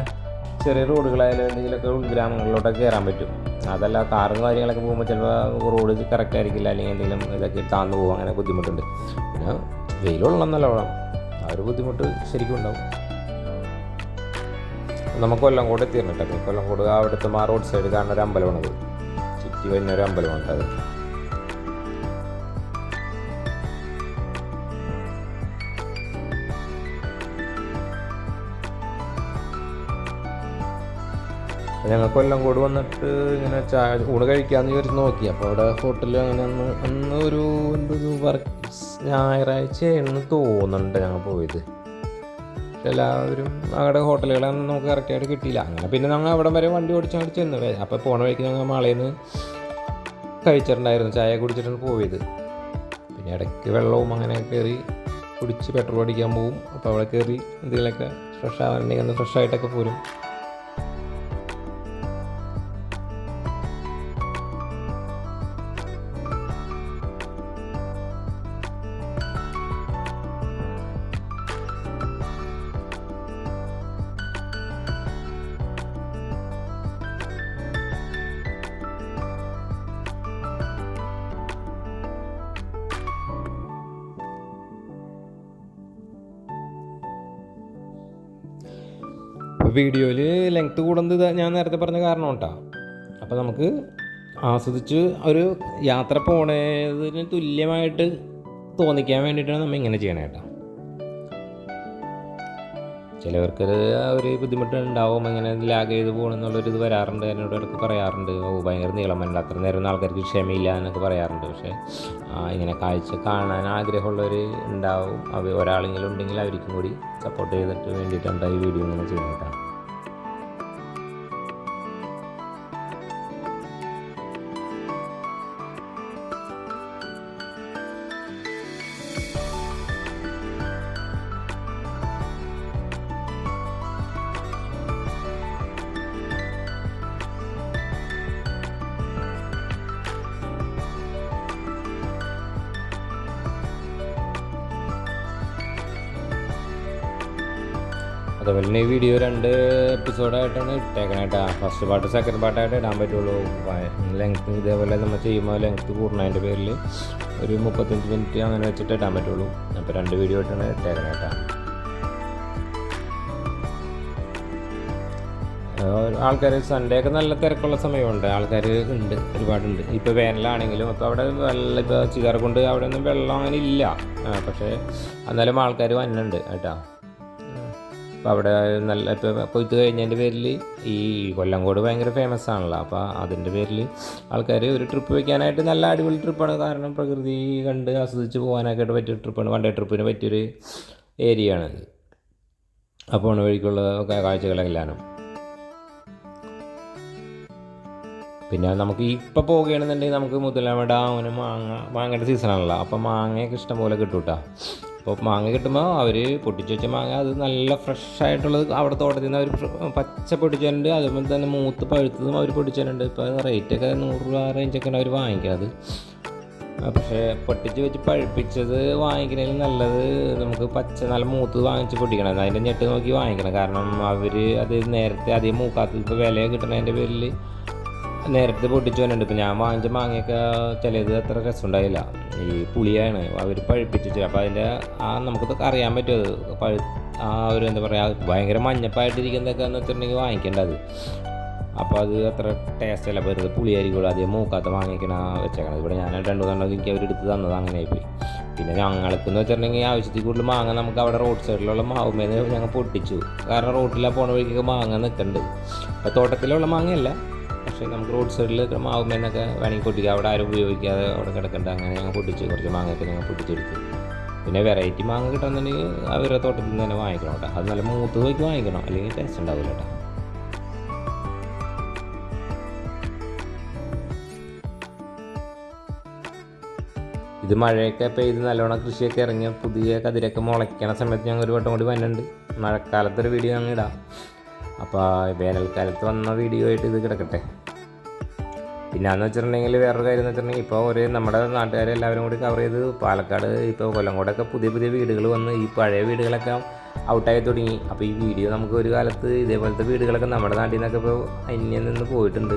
ചെറിയ റോഡുകളായാലും എന്തെങ്കിലുമൊക്കെ ഉൾഗ്രാമങ്ങളിലോട്ടൊക്കെ കയറാൻ പറ്റും. അതല്ല കാറും കാര്യങ്ങളൊക്കെ പോകുമ്പോൾ ചിലപ്പോൾ റോഡ് കറക്റ്റ് ആയിരിക്കില്ല, അല്ലെങ്കിൽ എന്തെങ്കിലും ഇതൊക്കെ താഴ്ന്നു പോകും, അങ്ങനെ ബുദ്ധിമുട്ടുണ്ട്. പിന്നെ വെയിലുള്ള നല്ലോണം ആ ഒരു ബുദ്ധിമുട്ട് ശരിക്കും ഉണ്ടാവും. നമുക്ക് കൊല്ലങ്കോട് എത്തിയിരുന്നിട്ടൊക്കെ. കൊല്ലങ്കോട് അവിടുത്തെ ആ റോഡ് സൈഡ് കാണുന്ന ഒരു അമ്പലമാണത്. ചുറ്റി വരുന്നൊരു അമ്പലമാണ് അത്. ഞങ്ങൾ കൊല്ലങ്കോട് വന്നിട്ട് ഇങ്ങനെ ഊണ് കഴിക്കാമെന്ന് വിചാരിച്ച് നോക്കി. അപ്പോൾ അവിടെ ഹോട്ടലിൽ അങ്ങനെ അന്ന് ഒരു ഞായറാഴ്ചയാണെന്ന് തോന്നുന്നുണ്ട് ഞങ്ങൾ പോയത്. എല്ലാവരും അവിടെ ഹോട്ടലുകളൊന്നും നമുക്ക് കറക്റ്റായിട്ട് കിട്ടിയില്ല. അങ്ങനെ പിന്നെ ഞങ്ങൾ അവിടെ വരെ വണ്ടി ഓടിച്ചങ്ങോട്ട് ചെന്ന്. അപ്പോൾ പോണ വഴിക്ക് ഞങ്ങൾ മാളയിൽ നിന്ന് കഴിച്ചിട്ടുണ്ടായിരുന്നു, ചായ കുടിച്ചിട്ടാണ് പോയത്. പിന്നെ ഇടയ്ക്ക് വെള്ളവും അങ്ങനെ കയറി കുടിച്ച് പെട്രോൾ അടിക്കാൻ പോകും. അപ്പോൾ അവിടെ കയറി എന്തെങ്കിലുമൊക്കെ ഫ്രഷ് ആവാനുണ്ടെങ്കിൽ ഒന്ന് ഫ്രഷായിട്ടൊക്കെ പോരും. വീഡിയോയിൽ ലെങ്ത്ത് കൂടുന്നത് ഞാൻ നേരത്തെ പറഞ്ഞ കാരണം കേട്ടോ. അപ്പോൾ നമുക്ക് ആസ്വദിച്ച് ഒരു യാത്ര പോണതിന് തുല്യമായിട്ട് തോന്നിക്കാൻ വേണ്ടിയിട്ടാണ് നമ്മൾ ഇങ്ങനെ ചെയ്യണേ കേട്ടോ. ചിലവർക്കത് ഒരു ബുദ്ധിമുട്ടുണ്ടാവും, ഇങ്ങനെ ലാഗ് ചെയ്ത് പോകണമെന്നുള്ളൊരിത് വരാറുണ്ട്. എന്നോട് ഇടയ്ക്ക് പറയാറുണ്ട്, ഭയങ്കര നീളം വേണ്ട, അത്ര നേരം ആൾക്കാർക്ക് ക്ഷമയില്ല എന്നൊക്കെ പറയാറുണ്ട്. പക്ഷേ ഇങ്ങനെ കാഴ്ച കാണാൻ ആഗ്രഹമുള്ളവർ ഉണ്ടാവും. ഒരാളെങ്കിലും ഉണ്ടെങ്കിൽ അവർക്കും കൂടി സപ്പോർട്ട് ചെയ്തിട്ട് വേണ്ടിയിട്ടുണ്ട് ഈ വീഡിയോ ഇങ്ങനെ ചെയ്യുന്നതാണ്. അതുപോലെ തന്നെ ഈ വീഡിയോ 2 എപ്പിസോഡായിട്ടാണ് ഇട്ടേക്കണേ കേട്ടോ. ഫസ്റ്റ് പാർട്ട് സെക്കൻഡ് പാർട്ടായിട്ട് ഇടാൻ പറ്റുള്ളൂ. ലെങ്ത്ത് ഇതേപോലെ നമ്മൾ ചെയ്യുമ്പോൾ ലെങ്ത്ത് കൂടുന്നതിൻ്റെ പേരിൽ ഒരു 35 മിനിറ്റ് അങ്ങനെ വെച്ചിട്ട് ഇടാൻ പറ്റുള്ളൂ. അപ്പോൾ 2 വീഡിയോ ആയിട്ടാണ് ഇട്ടേക്കണേ കേട്ടോ. ആൾക്കാർ സൺഡേ ഒക്കെ നല്ല തിരക്കുള്ള സമയമുണ്ട്, ആൾക്കാർ ഉണ്ട്, ഒരുപാടുണ്ട്. ഇപ്പോൾ വേനലാണെങ്കിലും അപ്പോൾ അവിടെ ഇപ്പോൾ ചിതറ കൊണ്ട് അവിടെ ഒന്നും വെള്ളം അങ്ങനെ ഇല്ല. പക്ഷേ എന്നാലും ആൾക്കാർ വന്നുണ്ട് കേട്ടോ. അപ്പോൾ അവിടെ നല്ല ഇപ്പോൾ കൊയ്ത്ത് കഴിഞ്ഞതിൻ്റെ പേരിൽ ഈ കൊല്ലങ്കോട് ഭയങ്കര ഫേമസ് ആണല്ലോ. അപ്പോൾ അതിൻ്റെ പേരിൽ ആൾക്കാർ ഒരു ട്രിപ്പ് വയ്ക്കാനായിട്ട് നല്ല അടിപൊളി ട്രിപ്പാണ്. കാരണം പ്രകൃതി കണ്ട് ആസ്വദിച്ച് പോകാനൊക്കെ ആയിട്ട് പറ്റിയ ട്രിപ്പാണ്. വൺ ഡേ ട്രിപ്പിന് പറ്റിയൊരു ഏരിയ ആണത്. അപ്പോൾ പോണ വഴിക്കുള്ള കാഴ്ചകളെല്ലാം. പിന്നെ നമുക്ക് ഇപ്പോൾ പോവുകയാണെന്നുണ്ടെങ്കിൽ നമുക്ക് മുതലമട അങ്ങനെ മാങ്ങയുടെ സീസണാണല്ലോ. അപ്പോൾ മാങ്ങയൊക്കെ ഇഷ്ടം പോലെ കിട്ടും കേട്ടോ. അപ്പോൾ മാങ്ങ കിട്ടുമ്പോൾ അവർ പൊട്ടിച്ച് വെച്ച മാങ്ങ അത് നല്ല ഫ്രഷ് ആയിട്ടുള്ളത് അവിടെ തോട്ടത്തിൽ നിന്ന് അവർ പച്ച പൊട്ടിച്ചിട്ടുണ്ട്. അതുപോലെ തന്നെ മൂത്ത് പഴുത്തതും അവർ പൊട്ടിച്ചിട്ടുണ്ട്. ഇപ്പോൾ റേറ്റൊക്കെ 100 രൂപ റേഞ്ചൊക്കെയാണ് അവർ വാങ്ങിക്കുന്നത്. പക്ഷേ പൊട്ടിച്ച് വെച്ച് പഴുപ്പിച്ചത് വാങ്ങിക്കണതിൽ നല്ലത് നമുക്ക് പച്ച നല്ല മൂത്ത് വാങ്ങിച്ച് പൊട്ടിക്കണം. അതിൻ്റെ ഞെട്ട് നോക്കി വാങ്ങിക്കണം. കാരണം അവർ അത് നേരത്തെ അധികം മൂക്കാത്തത് ഇപ്പോൾ വില കിട്ടുന്നതിൻ്റെ പേരിൽ നേരത്തെ പൊട്ടിച്ചു വന്നിട്ടുണ്ട്. ഇപ്പോൾ ഞാൻ വാങ്ങിച്ച മാങ്ങയൊക്കെ ചിലത് അത്ര രസമുണ്ടായില്ല, ഈ പുളിയാണ് അവർ പഴുപ്പിച്ചു. അപ്പോൾ അതിൻ്റെ നമുക്കതൊക്കെ അറിയാൻ പറ്റും. ഒരു എന്താ പറയുക, ഭയങ്കര മഞ്ഞപ്പായിട്ടിരിക്കുന്നതൊക്കെ എന്ന് വെച്ചിട്ടുണ്ടെങ്കിൽ വാങ്ങിക്കേണ്ടത്. അപ്പോൾ അത് അത്ര ടേസ്റ്റ് അല്ല, വെറുതെ പുളിയായിരിക്കുള്ളൂ. അധികം മൂക്കാത്ത വാങ്ങിക്കണ വെച്ചേക്കണത്. ഇവിടെ ഞാൻ 2-3 എനിക്ക് അവരെടുത്ത് തന്നത് അങ്ങനെയായിപ്പോയി. പിന്നെ ഞങ്ങൾക്കെന്ന് വെച്ചിട്ടുണ്ടെങ്കിൽ ആവശ്യത്തിൽ കൂടുതൽ മാങ്ങ നമുക്ക് അവിടെ റോഡ് സൈഡിലുള്ള മാവുമേന്ന് ഞങ്ങൾ പൊട്ടിച്ചു. കാരണം റോഡിലാണ് പോണ വഴിക്കൊക്കെ മാങ്ങ നിൽക്കുന്നുണ്ട്. അപ്പോൾ തോട്ടത്തിലുള്ള മാങ്ങയല്ല, പക്ഷേ നമുക്ക് റോഡ് സൈഡിൽ മാവുമേന്നൊക്കെ വേണമെങ്കിൽ പൊട്ടിക്കുക. അവിടെ ആരും ഉപയോഗിക്കാതെ അവിടെ കിടക്കണ്ട. അങ്ങനെ ഞങ്ങൾ പൊട്ടിച്ച് കുറച്ച് മാങ്ങയൊക്കെ ഞങ്ങൾ പൊട്ടിച്ചെടുത്തു. പിന്നെ വെറൈറ്റി മാങ്ങ കിട്ടണമെന്നുണ്ടെങ്കിൽ അവരുടെ തോട്ടത്തിൽ നിന്ന് തന്നെ വാങ്ങിക്കണം കേട്ടോ. അത് നല്ല മൂത്ത് നോക്കി വാങ്ങിക്കണം, അല്ലെങ്കിൽ ടേസ്റ്റ് ഉണ്ടാവില്ല കേട്ടോ. ഇത് മഴയൊക്കെ പെയ്ത് നല്ലോണം കൃഷിയൊക്കെ ഇറങ്ങിയ പുതിയ കതിരൊക്കെ മുളയ്ക്കണ സമയത്ത് ഞങ്ങൾ ഒരു വട്ടം കൂടി വന്നിട്ടുണ്ട്. മഴക്കാലത്തൊരു വീഡിയോ ഞങ്ങൾ ഇടാം. അപ്പോൾ വേനൽക്കാലത്ത് വന്ന വീഡിയോ ആയിട്ട് ഇത് കിടക്കട്ടെ. പിന്നെയെന്ന് വെച്ചിട്ടുണ്ടെങ്കിൽ വേറൊരു കാര്യം എന്ന് വെച്ചിട്ടുണ്ടെങ്കിൽ ഇപ്പോൾ നമ്മുടെ നാട്ടുകാരെല്ലാവരും കൂടി കവർ ചെയ്ത് പാലക്കാട് ഇപ്പോൾ കൊല്ലംകോടൊക്കെ പുതിയ പുതിയ വീടുകൾ വന്ന് ഈ പഴയ വീടുകളൊക്കെ ഔട്ടായി തുടങ്ങി. അപ്പോൾ ഈ വീഡിയോ നമുക്ക് ഒരു കാലത്ത് ഇതേപോലത്തെ വീടുകളൊക്കെ നമ്മുടെ നാട്ടിൽ നിന്നൊക്കെ ഇപ്പോൾ അന്യം നിന്ന് പോയിട്ടുണ്ട്.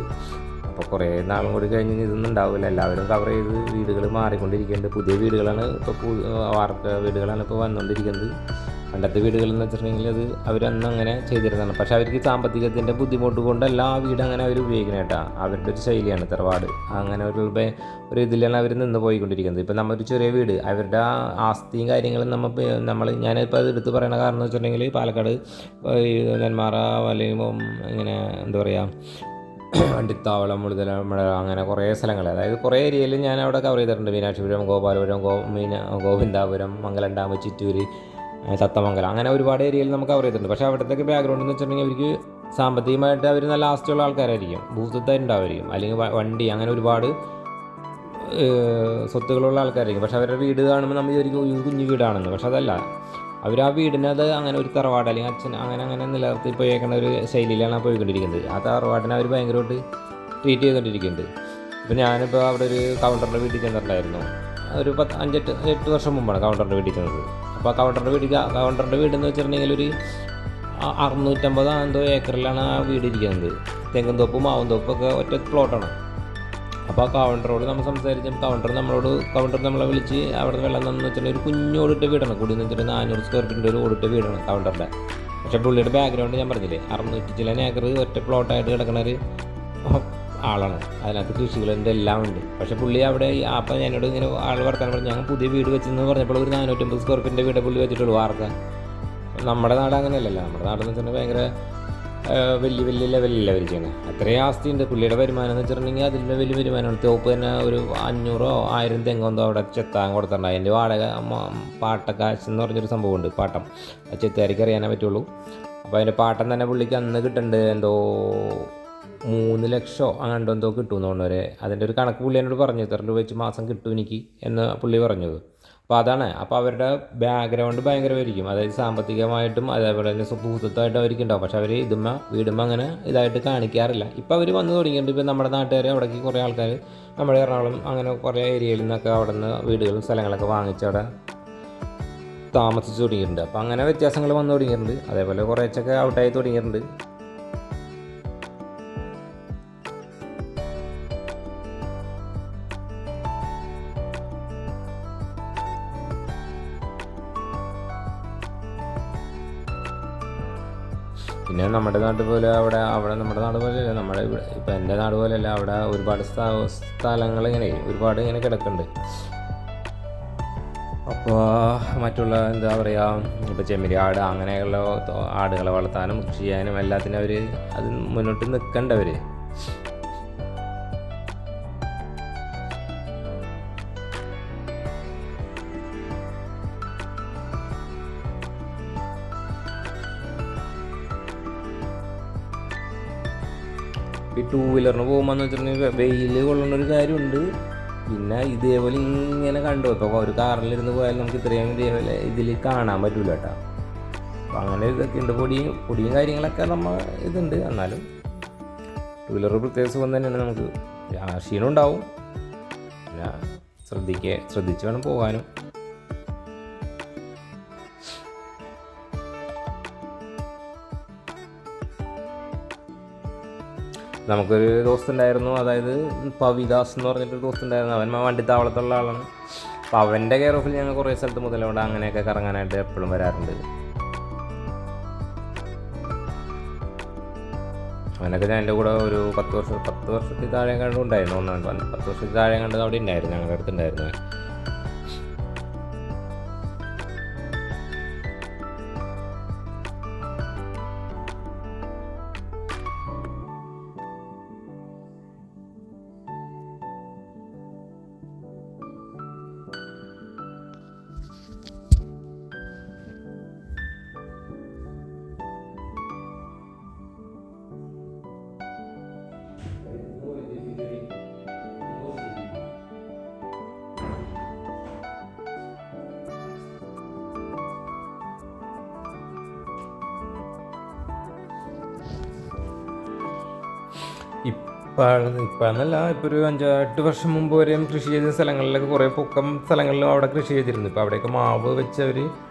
അപ്പോൾ കുറേ നാളും കൂടി കഴിഞ്ഞ് ഇതൊന്നും ഉണ്ടാവില്ല. എല്ലാവരും കവർ ചെയ്ത് വീടുകൾ മാറിക്കൊണ്ടിരിക്കുന്നുണ്ട്. പുതിയ വീടുകളാണ് ഇപ്പോൾ വാർക്ക വീടുകളാണ് ഇപ്പോൾ വന്നുകൊണ്ടിരിക്കുന്നത്. പണ്ടത്തെ വീടുകളെന്ന് വെച്ചിട്ടുണ്ടെങ്കിൽ അത് അവരന്ന് അങ്ങനെ ചെയ്തിരുന്നതാണ്. പക്ഷേ അവർക്ക് സാമ്പത്തികത്തിൻ്റെ ബുദ്ധിമുട്ട് കൊണ്ടല്ല ആ വീട് അങ്ങനെ അവർ ഉപയോഗിക്കണം കേട്ടോ. അവരുടെ ഒരു ശൈലിയാണ് തറവാട്. അങ്ങനെ ഒരു ഇതിലാണ് അവർ നിന്ന് പോയിക്കൊണ്ടിരിക്കുന്നത്. ഇപ്പോൾ നമ്മൊരു ചെറിയ വീട്, അവരുടെ ആസ്തിയും കാര്യങ്ങളും ഞാനിപ്പോൾ അത് എടുത്ത് പറയുന്ന കാരണം എന്ന് വെച്ചിട്ടുണ്ടെങ്കിൽ പാലക്കാട് നെന്മാറ അല്ലെങ്കിൽ ഇങ്ങനെ എന്താ പറയുക, വണ്ടിത്താവളം, മുഴുതലമഴ, അങ്ങനെ കുറേ സ്ഥലങ്ങൾ, അതായത് കുറേ ഏരിയയിൽ ഞാൻ അവിടെ കവർ ചെയ്തിട്ടുണ്ട്. മീനാക്ഷിപുരം, ഗോപാലപുരം, ഗോവിന്ദാപുരം, മംഗലം ഡാം, ചിറ്റൂർ, തത്തമംഗലം, അങ്ങനെ ഒരുപാട് ഏരിയയിൽ നമുക്ക് കവർ ചെയ്തിട്ടുണ്ട്. പക്ഷേ അവിടത്തേക്ക് ബാക്ക്ഗ്രൗണ്ട് എന്ന് വെച്ചിട്ടുണ്ടെങ്കിൽ അവർക്ക് സാമ്പത്തികമായിട്ട് അവർ നല്ല ആസ്തിയുള്ള ആൾക്കാരായിരിക്കും, ഭൂസ്വത്തായിട്ടുണ്ടാവുമായിരിക്കും, അല്ലെങ്കിൽ വണ്ടി, അങ്ങനെ ഒരുപാട് സ്വത്തുകളുള്ള ആൾക്കാരായിരിക്കും. പക്ഷേ അവരുടെ വീട് കാണുമ്പോൾ നമ്മൾ ഒരു കുഞ്ഞു വീടാണെന്ന്. പക്ഷെ അതല്ല, അവർ ആ വീടിനത് അങ്ങനെ ഒരു തറവാട് അല്ലെങ്കിൽ അച്ഛൻ അങ്ങനെ നിലനിർത്തി പോയേക്കുന്ന ഒരു ശൈലിയിലാണ് പോയിക്കൊണ്ടിരിക്കുന്നത്. ആ തറവാടിനെ അവർ ഭയങ്കരമായിട്ട് ട്രീറ്റ് ചെയ്തുകൊണ്ടിരിക്കുന്നുണ്ട്. ഇപ്പോൾ ഞാനിപ്പോൾ അവിടെ ഒരു കൗണ്ടറിൻ്റെ വീട്ടിൽ ചെന്നിട്ടുണ്ടായിരുന്നു. ഒരു 5-8 വർഷം മുമ്പാണ് കൗണ്ടറിൻ്റെ വീട്ടിൽ ചെന്നത്. അപ്പോൾ ആ കൗണ്ടറിൻ്റെ വീടെന്ന് വെച്ചിട്ടുണ്ടെങ്കിൽ ഒരു 650 ഏക്കറിലാണ് ആ വീട് ഇരിക്കുന്നത്. തെങ്ങും തോപ്പും മാവും തോപ്പൊക്കെ ഒറ്റ പ്ലോട്ടാണ്. അപ്പോൾ ആ കൗണ്ടറോട് നമ്മൾ സംസാരിച്ചും കൗണ്ടർ നമ്മളെ വിളിച്ച് അവിടെ വെള്ളം തന്നു വെച്ചിട്ടുണ്ടെങ്കിൽ ഒരു കുഞ്ഞു ഓടിട്ട വീടാണ്. കൂടി എന്ന് വെച്ചിട്ടുണ്ടെങ്കിൽ 400 സ്ക്വയർ ഫീറ്റിൻ്റെ ഒരു ഓടിട്ട വീടാണ് കൗണ്ടറിൻ്റെ. പക്ഷേ പുള്ളിയുടെ ബാക്ക്ഗ്രൗണ്ട് ഞാൻ പറഞ്ഞില്ലേ, 600 ചില ഏക്കർ ഒറ്റ പ്ലോട്ടായിട്ട് കിടക്കുന്ന ഒരു ആളാണ്. അതിനകത്ത് കൃഷികളുണ്ട്, എല്ലാം ഉണ്ട്. പക്ഷേ പുള്ളി അവിടെ അപ്പം എന്നോട് ഇങ്ങനെ ആൾ വർത്താനം പറഞ്ഞു, ഞങ്ങൾ പുതിയ വീട് വെച്ചെന്ന് പറഞ്ഞപ്പോൾ ഒരു 450 സ്ക്വയർ ഫീറ്റിൻ്റെ വീട് പുള്ളി വെച്ചിട്ടുള്ളൂ വാർക്ക. നമ്മുടെ നാട് അങ്ങനെയല്ലല്ലോ. നമ്മുടെ നാടെന്ന് വെച്ചിട്ടുണ്ടെങ്കിൽ ഭയങ്കര വലിയ വലിയ ലെവലിലല്ല അവർ ചെയ്യണത്. അത്രയും ആസ്തിയുണ്ട് പുള്ളിയുടെ വരുമാനം എന്ന് വെച്ചിട്ടുണ്ടെങ്കിൽ. അതിൻ്റെ വലിയ വരുമാനമാണ്. തോപ്പ് തന്നെ ഒരു 500 1000 തെങ്ങെന്തോ അവിടെ ചെത്താൻ കൊടുത്തിട്ടുണ്ട്. അതിൻ്റെ വാടക പാട്ടക്കാശ് എന്ന് പറഞ്ഞൊരു സംഭവമുണ്ട്, പാട്ടം. ചെത്തുകാർക്ക് അറിയാനേ പറ്റുള്ളൂ. അപ്പോൾ അതിൻ്റെ പാട്ടം തന്നെ പുള്ളിക്ക് അന്ന് കിട്ടുന്നുണ്ട് എന്തോ 3 ലക്ഷം അങ്ങോട്ടോ എന്തോ കിട്ടുമെന്ന് തോന്നുന്നവരെ. അതിൻ്റെ ഒരു കണക്ക് പുള്ളി എന്നോട് പറഞ്ഞു, ഇത്ര രൂപ വെച്ച് മാസം കിട്ടും എനിക്ക് എന്ന് പുള്ളി പറഞ്ഞത്. അപ്പോൾ അതാണ്. അപ്പോൾ അവരുടെ ബാക്ക്ഗ്രൗണ്ട് ഭയങ്കരമായിരിക്കും. അതായത് സാമ്പത്തികമായിട്ടും അതേപോലെ തന്നെ സുഹൃത്തുത്തായിട്ടും അവർക്ക് ഉണ്ടാവും. പക്ഷെ അവർ വീടുമ്പോൾ അങ്ങനെ ഇതായിട്ട് കാണിക്കാറില്ല. ഇപ്പോൾ അവർ വന്ന് തുടങ്ങിയിട്ടുണ്ട്. ഇപ്പോൾ നമ്മുടെ നാട്ടുകാർ അവിടേക്ക് കുറേ ആൾക്കാർ നമ്മുടെ എറണാകുളം അങ്ങനെ കുറേ ഏരിയയിൽ നിന്നൊക്കെ അവിടെ നിന്ന് വീടുകളും സ്ഥലങ്ങളൊക്കെ വാങ്ങിച്ച് അവിടെ താമസിച്ച് തുടങ്ങിയിട്ടുണ്ട്. അപ്പോൾ അങ്ങനെ വ്യത്യാസങ്ങൾ വന്നു തുടങ്ങിയിട്ടുണ്ട്. അതേപോലെ കുറേച്ചൊക്കെ ഔട്ടായി തുടങ്ങിയിട്ടുണ്ട്. പിന്നെ നമ്മുടെ നാട് പോലെ അവിടെ നമ്മുടെ നാട് പോലെയല്ല, നമ്മുടെ ഇവിടെ ഇപ്പം എൻ്റെ നാട് പോലെയല്ല. അവിടെ ഒരുപാട് സ്ഥലങ്ങൾ ഒരുപാട് ഇങ്ങനെ കിടക്കുന്നുണ്ട്. അപ്പോൾ മറ്റുള്ള എന്താ പറയുക, ഇപ്പോൾ ചെമ്മരി ആട് അങ്ങനെയുള്ള ആടുകളെ വളർത്താനും കൃഷി ചെയ്യാനും എല്ലാത്തിനും അവർ അത് മുന്നോട്ട് നിൽക്കേണ്ടവർ. ഈ 2 വീലറിന് പോകുമ്പോൾ എന്ന് വെച്ചിട്ടുണ്ടെങ്കിൽ വെയിൽ കൊള്ളുന്നൊരു കാര്യമുണ്ട്. പിന്നെ ഇതേപോലെ ഇങ്ങനെ കണ്ടു. ഇപ്പോൾ ഒരു കാറിലിരുന്ന് പോയാൽ നമുക്ക് ഇത്രയും ഇതേപോലെ ഇതിൽ കാണാൻ പറ്റില്ല കേട്ടോ. അപ്പോൾ അങ്ങനെ ഇതൊക്കെ ഉണ്ട്. പൊടിയും കാര്യങ്ങളൊക്കെ നമ്മൾ ഇതുണ്ട്. എന്നാലും 2 വീലർ പ്രത്യേക സുഖം തന്നെയാണ്. നമുക്ക് ക്ഷീണം ഉണ്ടാവും. പിന്നെ ശ്രദ്ധിച്ച് വേണം പോകാനും. നമുക്കൊരു ദോസ്തുണ്ടായിരുന്നു, അതായത് പവിദാസ് എന്ന് പറഞ്ഞിട്ടൊരു ദോസ്തുണ്ടായിരുന്നു. അവൻ വണ്ടി താവളത്തുള്ള ആളാണ്. അപ്പോൾ അവൻ്റെ കെയർ ഓഫിൽ ഞങ്ങൾ കുറേ സ്ഥലത്ത് മുതലോടെ അങ്ങനെയൊക്കെ കറങ്ങാനായിട്ട് എപ്പോഴും വരാറുണ്ട്. അവനൊക്കെ ഞാൻ എൻ്റെ കൂടെ ഒരു 10 വർഷത്തിൽ താഴെ കണ്ടും ഉണ്ടായിരുന്നു. 10 വർഷത്തിൽ താഴെ കണ്ടത് അവിടെ ഉണ്ടായിരുന്നു, ഞങ്ങളുടെ അടുത്തുണ്ടായിരുന്നു. ഇപ്പോഴെന്നല്ല, ഇപ്പോൾ ഒരു 5-8 വർഷം മുമ്പ് വരെയും കൃഷി ചെയ്ത സ്ഥലങ്ങളിലൊക്കെ കുറേ പൊക്കം സ്ഥലങ്ങളിലും അവിടെ കൃഷി ചെയ്തിരുന്നു. ഇപ്പോൾ അവിടെയൊക്കെ മാവ് വെച്ച് അവർ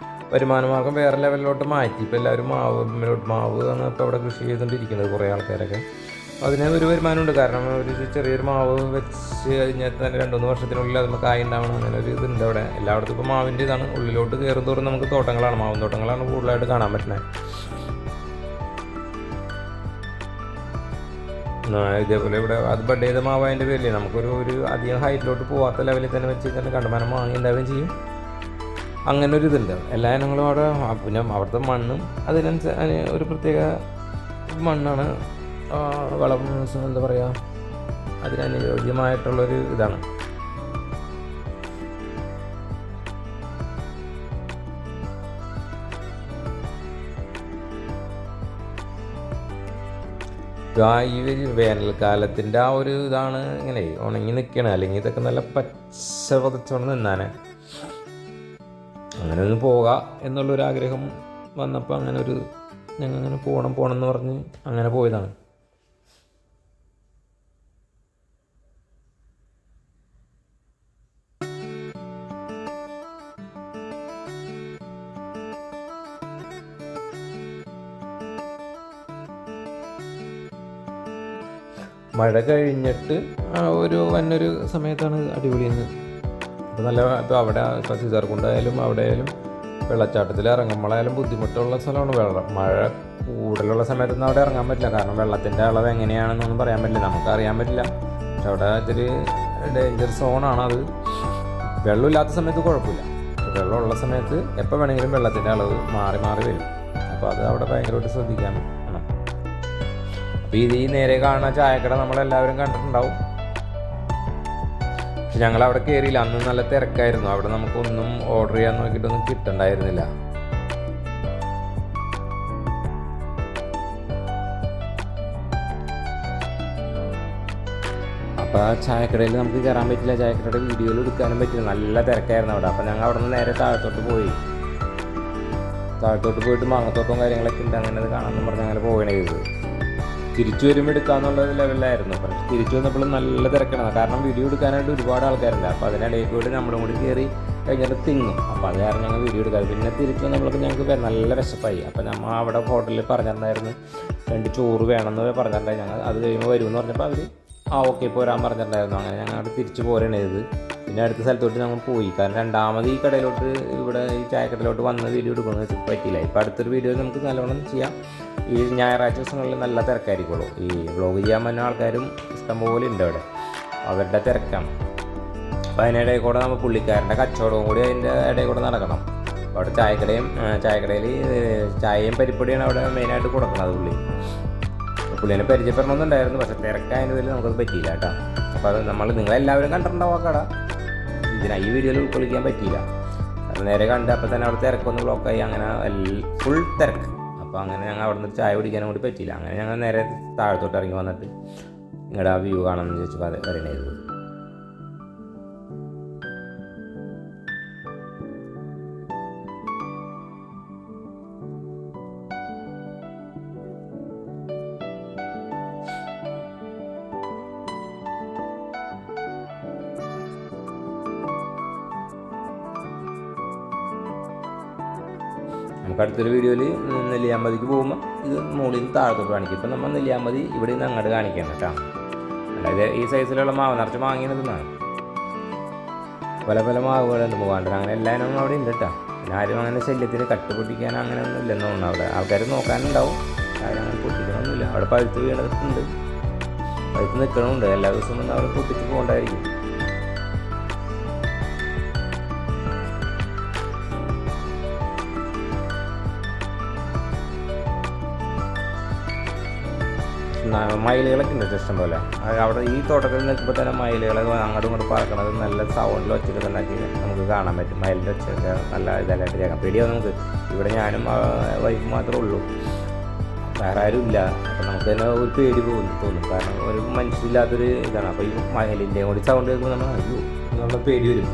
വരുമാനമാർഗം വേറെ ലെവലിലോട്ട് മാറ്റി. ഇപ്പോൾ എല്ലാവരും മാവ് ആണ് ഇപ്പോൾ അവിടെ കൃഷി ചെയ്തുകൊണ്ടിരിക്കുന്നത് കുറേ ആൾക്കാരൊക്കെ. അതിന് ഒരു വരുമാനമുണ്ട്. കാരണം ഒരു ചെറിയൊരു മാവ് വെച്ച് കഴിഞ്ഞാൽ തന്നെ 2-3 വർഷത്തിനുള്ളിൽ അതിന് കായ് ഉണ്ടാവണം. അങ്ങനെ ഒരു ഇതുണ്ട് അവിടെ. എല്ലായിടത്തും ഇപ്പോൾ മാവിൻ്റെ ഇതാണ്. ഉള്ളിലോട്ട് കയറും തോറും നമുക്ക് തോട്ടങ്ങളാണ്, മാവിൻ തോട്ടങ്ങളാണ് കൂടുതലായിട്ട് കാണാൻ പറ്റുന്നത്. ഇതേപോലെ ഇവിടെ അത് ബഡ് ചെയ്ത മാവ് അതിൻ്റെ പേരില്ലേ, നമുക്കൊരു അധികം ഹൈറ്റിലോട്ട് പോകാത്ത ലെവലിൽ തന്നെ വെച്ച് കഴിഞ്ഞാൽ കണ്ടമാനം മാങ്ങ ഉണ്ടാവുകയും ചെയ്യും. അങ്ങനെ ഒരു ഇതുണ്ട്. എല്ലാ ഇനങ്ങളും അവിടെ. പിന്നെ അവിടുത്തെ മണ്ണും അതിനനുസരിച്ച് ഒരു പ്രത്യേക മണ്ണാണ്. വളം എന്താ പറയുക, അതിനനുയോജ്യമായിട്ടുള്ളൊരു ഇതാണ്. ഈ വേനൽക്കാലത്തിൻ്റെ ആ ഒരു ഇതാണ് ഇങ്ങനെ ഉണങ്ങി നിൽക്കണം. അല്ലെങ്കിൽ ഇതൊക്കെ നല്ല പച്ച പതച്ചോണ്ട് നിന്നാനെ. അങ്ങനെ ഒന്ന് പോകാം എന്നുള്ളൊരാഗ്രഹം വന്നപ്പോൾ ഞങ്ങൾ അങ്ങനെ പോകണം എന്ന് പറഞ്ഞ് അങ്ങനെ പോയതാണ്. മഴ കഴിഞ്ഞിട്ട് വന്നൊരു സമയത്താണ് അടിപൊളിയെന്ന്. അപ്പോൾ ഇപ്പോൾ അവിടെ ഇപ്പോൾ സീതാർകുണ്ടായാലും അവിടെ ആയാലും വെള്ളച്ചാട്ടത്തിൽ ഇറങ്ങുമ്പോഴായാലും ബുദ്ധിമുട്ടുള്ള സ്ഥലമാണ്. മഴ കൂടുതലുള്ള സമയത്തൊന്നും അവിടെ ഇറങ്ങാൻ പറ്റില്ല. കാരണം വെള്ളത്തിൻ്റെ അളവ് എങ്ങനെയാണെന്നൊന്നും പറയാൻ പറ്റില്ല, നമുക്കറിയാൻ പറ്റില്ല. പക്ഷെ അവിടെ ഇത്തിരി ഡേഞ്ചർ സോണാണ് അത്. വെള്ളമില്ലാത്ത സമയത്ത് കുഴപ്പമില്ല. വെള്ളമുള്ള സമയത്ത് എപ്പോൾ വേണമെങ്കിലും വെള്ളത്തിൻ്റെ അളവ് മാറി മാറി വരും. അപ്പോൾ അത് അവിടെ ഭയങ്കരമായിട്ട് ശ്രദ്ധിക്കാൻ വേണം. അപ്പോൾ ഇത് ഈ നേരെ കാണുന്ന ചായക്കട നമ്മളെല്ലാവരും കണ്ടിട്ടുണ്ടാവും. പക്ഷെ ഞങ്ങളവിടെ കയറിയില്ല, അന്ന് നല്ല തിരക്കായിരുന്നു. അവിടെ നമുക്കൊന്നും ഓർഡർ ചെയ്യാൻ നോക്കിയിട്ടൊന്നും കിട്ടണ്ടായിരുന്നില്ല. അപ്പോൾ ആ ചായക്കടയിൽ നമുക്ക് കയറാൻ പറ്റില്ല, ചായക്കടയുടെ വീഡിയോയിൽ എടുക്കാനും പറ്റില്ല, നല്ല തിരക്കായിരുന്നു അവിടെ. അപ്പോൾ ഞങ്ങൾ അവിടെ നിന്ന് നേരെ താഴത്തോട്ട് പോയിട്ട് മാങ്ങത്തോട്ടവും കാര്യങ്ങളൊക്കെ ഉണ്ട്, അങ്ങനെ അത് കാണാമെന്ന് പറഞ്ഞ് അങ്ങനെ പോവുകയാണ് ചെയ്തത്. തിരിച്ചു വരുമ്പോൾ എടുക്കാമെന്നുള്ള ലെവലിലായിരുന്നു. പക്ഷേ തിരിച്ചു വന്നപ്പോഴും നല്ല തിരക്കാണ്, കാരണം വീഡിയോ എടുക്കാനായിട്ട് ഒരുപാട് ആൾക്കാരുണ്ട്. അപ്പോൾ അതിനിടയിൽ കൂടി നമ്മളും കൂടി കയറി കഴിഞ്ഞിട്ട് തിങ്ങും. അപ്പോൾ അത് കാരണം ഞങ്ങൾ വീഡിയോ എടുക്കാറ്. പിന്നെ തിരിച്ചു വന്നപ്പോഴൊക്കെ ഞങ്ങൾക്ക് നല്ല വിശപ്പായി. അപ്പോൾ നമ്മൾ അവിടെ ഹോട്ടലിൽ പറഞ്ഞിട്ടുണ്ടായിരുന്നു 2 ചോറ് വേണമെന്ന് പറഞ്ഞിട്ടുണ്ടായി. ഞങ്ങൾ അത് കഴിയുമ്പോൾ വരുമെന്ന് പറഞ്ഞപ്പോൾ അവർ ഓക്കെ പോരാൻ പറഞ്ഞിട്ടുണ്ടായിരുന്നു. അങ്ങനെ ഞങ്ങൾ അവിടെ തിരിച്ച് പോരാണ് ചെയ്തത്. പിന്നെ അടുത്ത സ്ഥലത്തോട്ട് ഞങ്ങൾ പോയി, കാരണം രണ്ടാമത് ഈ കടയിലോട്ട് ഇവിടെ ഈ ചായക്കടയിലോട്ട് വന്ന് വീഡിയോ എടുക്കുന്നത് വെച്ച് പറ്റിയില്ല. ഇപ്പോൾ അടുത്തൊരു വീഡിയോ നമുക്ക് നല്ലോണം ചെയ്യാം. ഈ ഞായറാഴ്ച ദിവസങ്ങളിൽ നല്ല തിരക്കായിരിക്കുള്ളൂ. ഈ വ്ളോഗ് ചെയ്യാൻ വന്ന ആൾക്കാരും ഇഷ്ടംപോലെ ഉണ്ട് അവിടെ, അവരുടെ തിരക്കാണ്. അപ്പോൾ അതിനിടയിൽ കൂടെ നമ്മൾ പുള്ളിക്കാരൻ്റെ കച്ചവടവും കൂടി അതിൻ്റെ ഇടയിൽ കൂടെ നടക്കണം. അവിടെ ചായക്കടയിൽ ചായയും പരിപ്പൊടിയാണ് അവിടെ മെയിനായിട്ട് കൊടുക്കുന്നത്. പുള്ളിനെ പരിചയപ്പെടണമെന്നുണ്ടായിരുന്നു, പക്ഷേ തിരക്കായതിൽ നമുക്കത് പറ്റിയില്ല കേട്ടോ. അപ്പോൾ അത് നിങ്ങളെല്ലാവരും കണ്ടിട്ടുണ്ടാവും ആ കട. ഈ വീഡിയോയിൽ ഉൾക്കൊള്ളിക്കാൻ പറ്റിയില്ല, അത് നേരെ കണ്ട് അപ്പോൾ തന്നെ അവിടെ തിരക്കൊന്ന് ബ്ലോക്കായി, അങ്ങനെ ഫുൾ തിരക്ക്. അപ്പോൾ അങ്ങനെ ഞങ്ങൾ അവിടെ നിന്ന് ചായ കുടിക്കാനും കൂടി പറ്റിയില്ല. അങ്ങനെ ഞങ്ങൾ നേരെ താഴത്തോട്ട് ഇറങ്ങി വന്നിട്ട് നിങ്ങളുടെ ആ വ്യൂ കാണാമെന്ന് ചോദിച്ചപ്പോൾ അത് വരണത്. നമുക്ക് അടുത്തൊരു വീഡിയോയിൽ നെല്ലിയാമ്പതിക്ക് പോകുമ്പോൾ ഇത് മുകളിൽ നിന്ന് താഴത്തോട്ട് കാണിക്കും. ഇപ്പം നമ്മൾ നെല്ലിയാമ്പതി ഇവിടെ നിന്ന് അങ്ങോട്ട് കാണിക്കണം കേട്ടോ. അതായത് ഈ സൈസിലുള്ള മാവ് നിറച്ച് വാങ്ങിയതെന്നാണ്. പല മാവുകളുണ്ട് പോകാണ്ട്, അങ്ങനെ എല്ലാവരും അവിടെ ഉണ്ട് കേട്ടോ. പിന്നെ ആരും അങ്ങനെ ശല്യത്തിന് കട്ടുപൊട്ടിക്കാൻ അങ്ങനെ ഒന്നും ഇല്ലെന്ന് തോന്നുന്നു. അവിടെ ആൾക്കാർ നോക്കാനുണ്ടാവും, ആരും അങ്ങനെ പൊട്ടിക്കണമൊന്നുമില്ല. അവിടെ പഴുത്ത് വീണിട്ടുണ്ട്, പഴുത്ത് നിൽക്കണമുണ്ട്. എല്ലാ ദിവസവും വന്ന് അവിടെ പൊട്ടിച്ച് പോകണ്ടായിരിക്കും. മയിലുകളൊക്കെ ഉണ്ട് ഇഷ്ടം പോലെ. അവിടെ ഈ തോട്ടത്തിൽ നിൽക്കുമ്പോൾ തന്നെ മയിലുകൾ അങ്ങോട്ടും ഇങ്ങോട്ടും പറക്കണത് നല്ല സൗണ്ടിൽ ഒച്ചയൊക്കെ ഉണ്ടാക്കി നമുക്ക് കാണാൻ പറ്റും. മയിലിൻ്റെ ഒച്ചയൊക്കെ നല്ല ഇതെല്ലായിട്ട് കേൾക്കാം. പേടിയാവും നമുക്ക്. ഇവിടെ ഞാനും വൈഫ് മാത്രമേ ഉള്ളൂ, വേറെ ആരും ഇല്ല. അപ്പം നമുക്ക് തന്നെ ഒരു പേടി തോന്നും, കാരണം ഒരു മനുഷ്യരില്ലാത്തൊരു ഇതാണ്. അപ്പോൾ ഈ മയിലിൻ്റെയും കൂടി സൗണ്ട് കേൾക്കുമ്പോൾ നമ്മൾ അയ്യോ എന്നുള്ള പേടി വരും.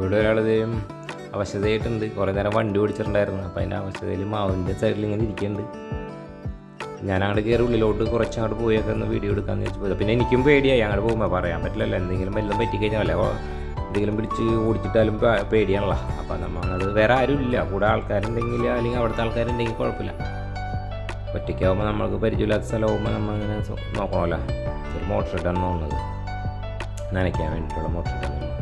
ഇവിടെ ഒരാളിതേയും അവശതയായിട്ടുണ്ട്. കുറേ നേരം വണ്ടി ഓടിച്ചിട്ടുണ്ടായിരുന്നു. അപ്പോൾ അതിൻ്റെ അവശതയിൽ മാവിൻ്റെ സൈഡിൽ ഇങ്ങനെ ഇരിക്കുന്നുണ്ട്. ഞാൻ അങ്ങോട്ട് കയറി ഉള്ളിലോട്ട് കുറച്ചങ്ങോട്ട് പോയൊക്കെ ഒന്ന് വീഡിയോ എടുക്കാമെന്ന് വെച്ചപ്പോൾ പിന്നെ എനിക്കും പേടിയായി. അങ്ങോട്ട് പോകുമ്പോൾ പറയാൻ പറ്റില്ലല്ലോ, എന്തെങ്കിലും വല്ലതും പറ്റിക്കഴിഞ്ഞാൽ അല്ല എന്തെങ്കിലും പിടിച്ച് ഓടിച്ചിട്ടാലും പേടിയാണല്ലോ. അപ്പോൾ നമ്മളത് വേറെ ആരും ഇല്ല, കൂടെ ആൾക്കാരുണ്ടെങ്കിൽ അല്ലെങ്കിൽ അവിടുത്തെ ആൾക്കാരുണ്ടെങ്കിൽ കുഴപ്പമില്ല. ഒറ്റയ്ക്കാവുമ്പോൾ നമ്മൾക്ക് പരിചയമില്ലാത്ത സ്ഥലമാകുമ്പോൾ നമ്മളിങ്ങനെ നോക്കണമല്ലോ. ഒരു മോട്ടർ ഇട്ടാണ് തോന്നുന്നത്, നനയ്ക്കാൻ വേണ്ടിയിട്ടുള്ള മോട്ടർ ഇട്ടാണ് തോന്നുന്നത്.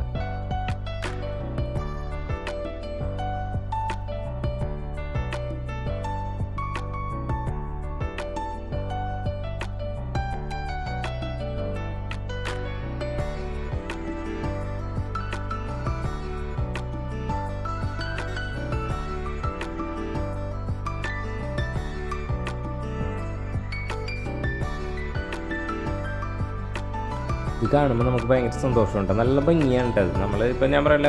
ഇത് കാണുമ്പോൾ നമുക്ക് ഭയങ്കര സന്തോഷമുണ്ട്, നല്ല ഭംഗിയാണ് അത്. നമ്മൾ ഇപ്പം ഞാൻ പറയില്ല,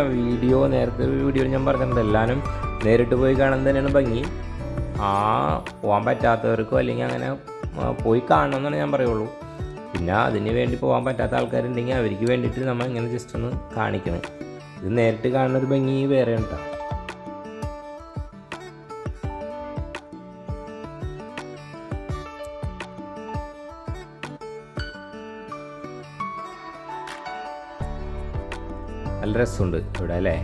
നേരത്തെ വീഡിയോയിൽ ഞാൻ പറഞ്ഞിട്ടുണ്ട്, എല്ലാവരും നേരിട്ട് പോയി കാണാൻ തന്നെയാണ് ഭംഗി. പോകാൻ പറ്റാത്തവർക്കോ അല്ലെങ്കിൽ അങ്ങനെ പോയി കാണണമെന്നാണ് ഞാൻ പറയുള്ളൂ. പിന്നെ അതിന് വേണ്ടി പോകാൻ പറ്റാത്ത ആൾക്കാരുണ്ടെങ്കിൽ അവർക്ക് വേണ്ടിയിട്ട് നമ്മൾ ഇങ്ങനെ ജസ്റ്റ് ഒന്ന് കാണിക്കണം. ഇത് നേരിട്ട് കാണുന്നൊരു ഭംഗി വേറെ ഉണ്ടാവും. നല്ല രസമുണ്ട് ഇവിടെ അല്ലേ.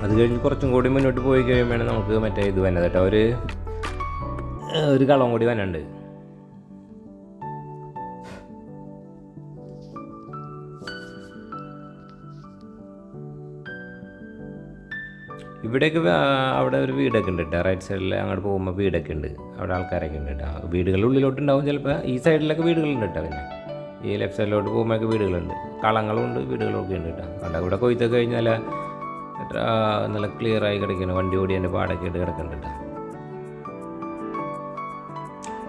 അത് കഴിഞ്ഞ് കുറച്ചും കൂടി മുന്നോട്ട് പോയി കഴിയുമ്പോഴാണ് നമുക്ക് മറ്റേ ഇത് വന്നത് കേട്ടോ, ഒരു കളം കൂടി വന്നുണ്ട്. ഇവിടെയൊക്കെ അവിടെ ഒരു വീടൊക്കെ ഉണ്ട് കേട്ടോ, റൈറ്റ് സൈഡിൽ അങ്ങോട്ട് പോകുമ്പോൾ വീടൊക്കെ ഉണ്ട്, അവിടെ ആൾക്കാരൊക്കെ ഉണ്ട് കേട്ടോ. വീടുകളുടെ ഉള്ളിലോട്ടുണ്ടാവും ചിലപ്പോൾ, ഈ സൈഡിലൊക്കെ വീടുകളുണ്ട് കേട്ടോ. പിന്നെ ഈ ലെഫ്റ്റ് സൈഡിലോട്ട് പോകുമ്പോഴൊക്കെ വീടുകളുണ്ട്, കളങ്ങളുണ്ട്, വീടുകളൊക്കെ ഉണ്ട് കേട്ടോ. കണ്ട ഇവിടെ കൊയ്ത്തൊക്കെ കഴിഞ്ഞാൽ നല്ല ക്ലിയറായി കിടക്കുന്നു, വണ്ടി ഓടിയതിൻ്റെ പാടൊക്കെ ഇട്ട് കിടക്കുന്നുണ്ട് കേട്ടോ.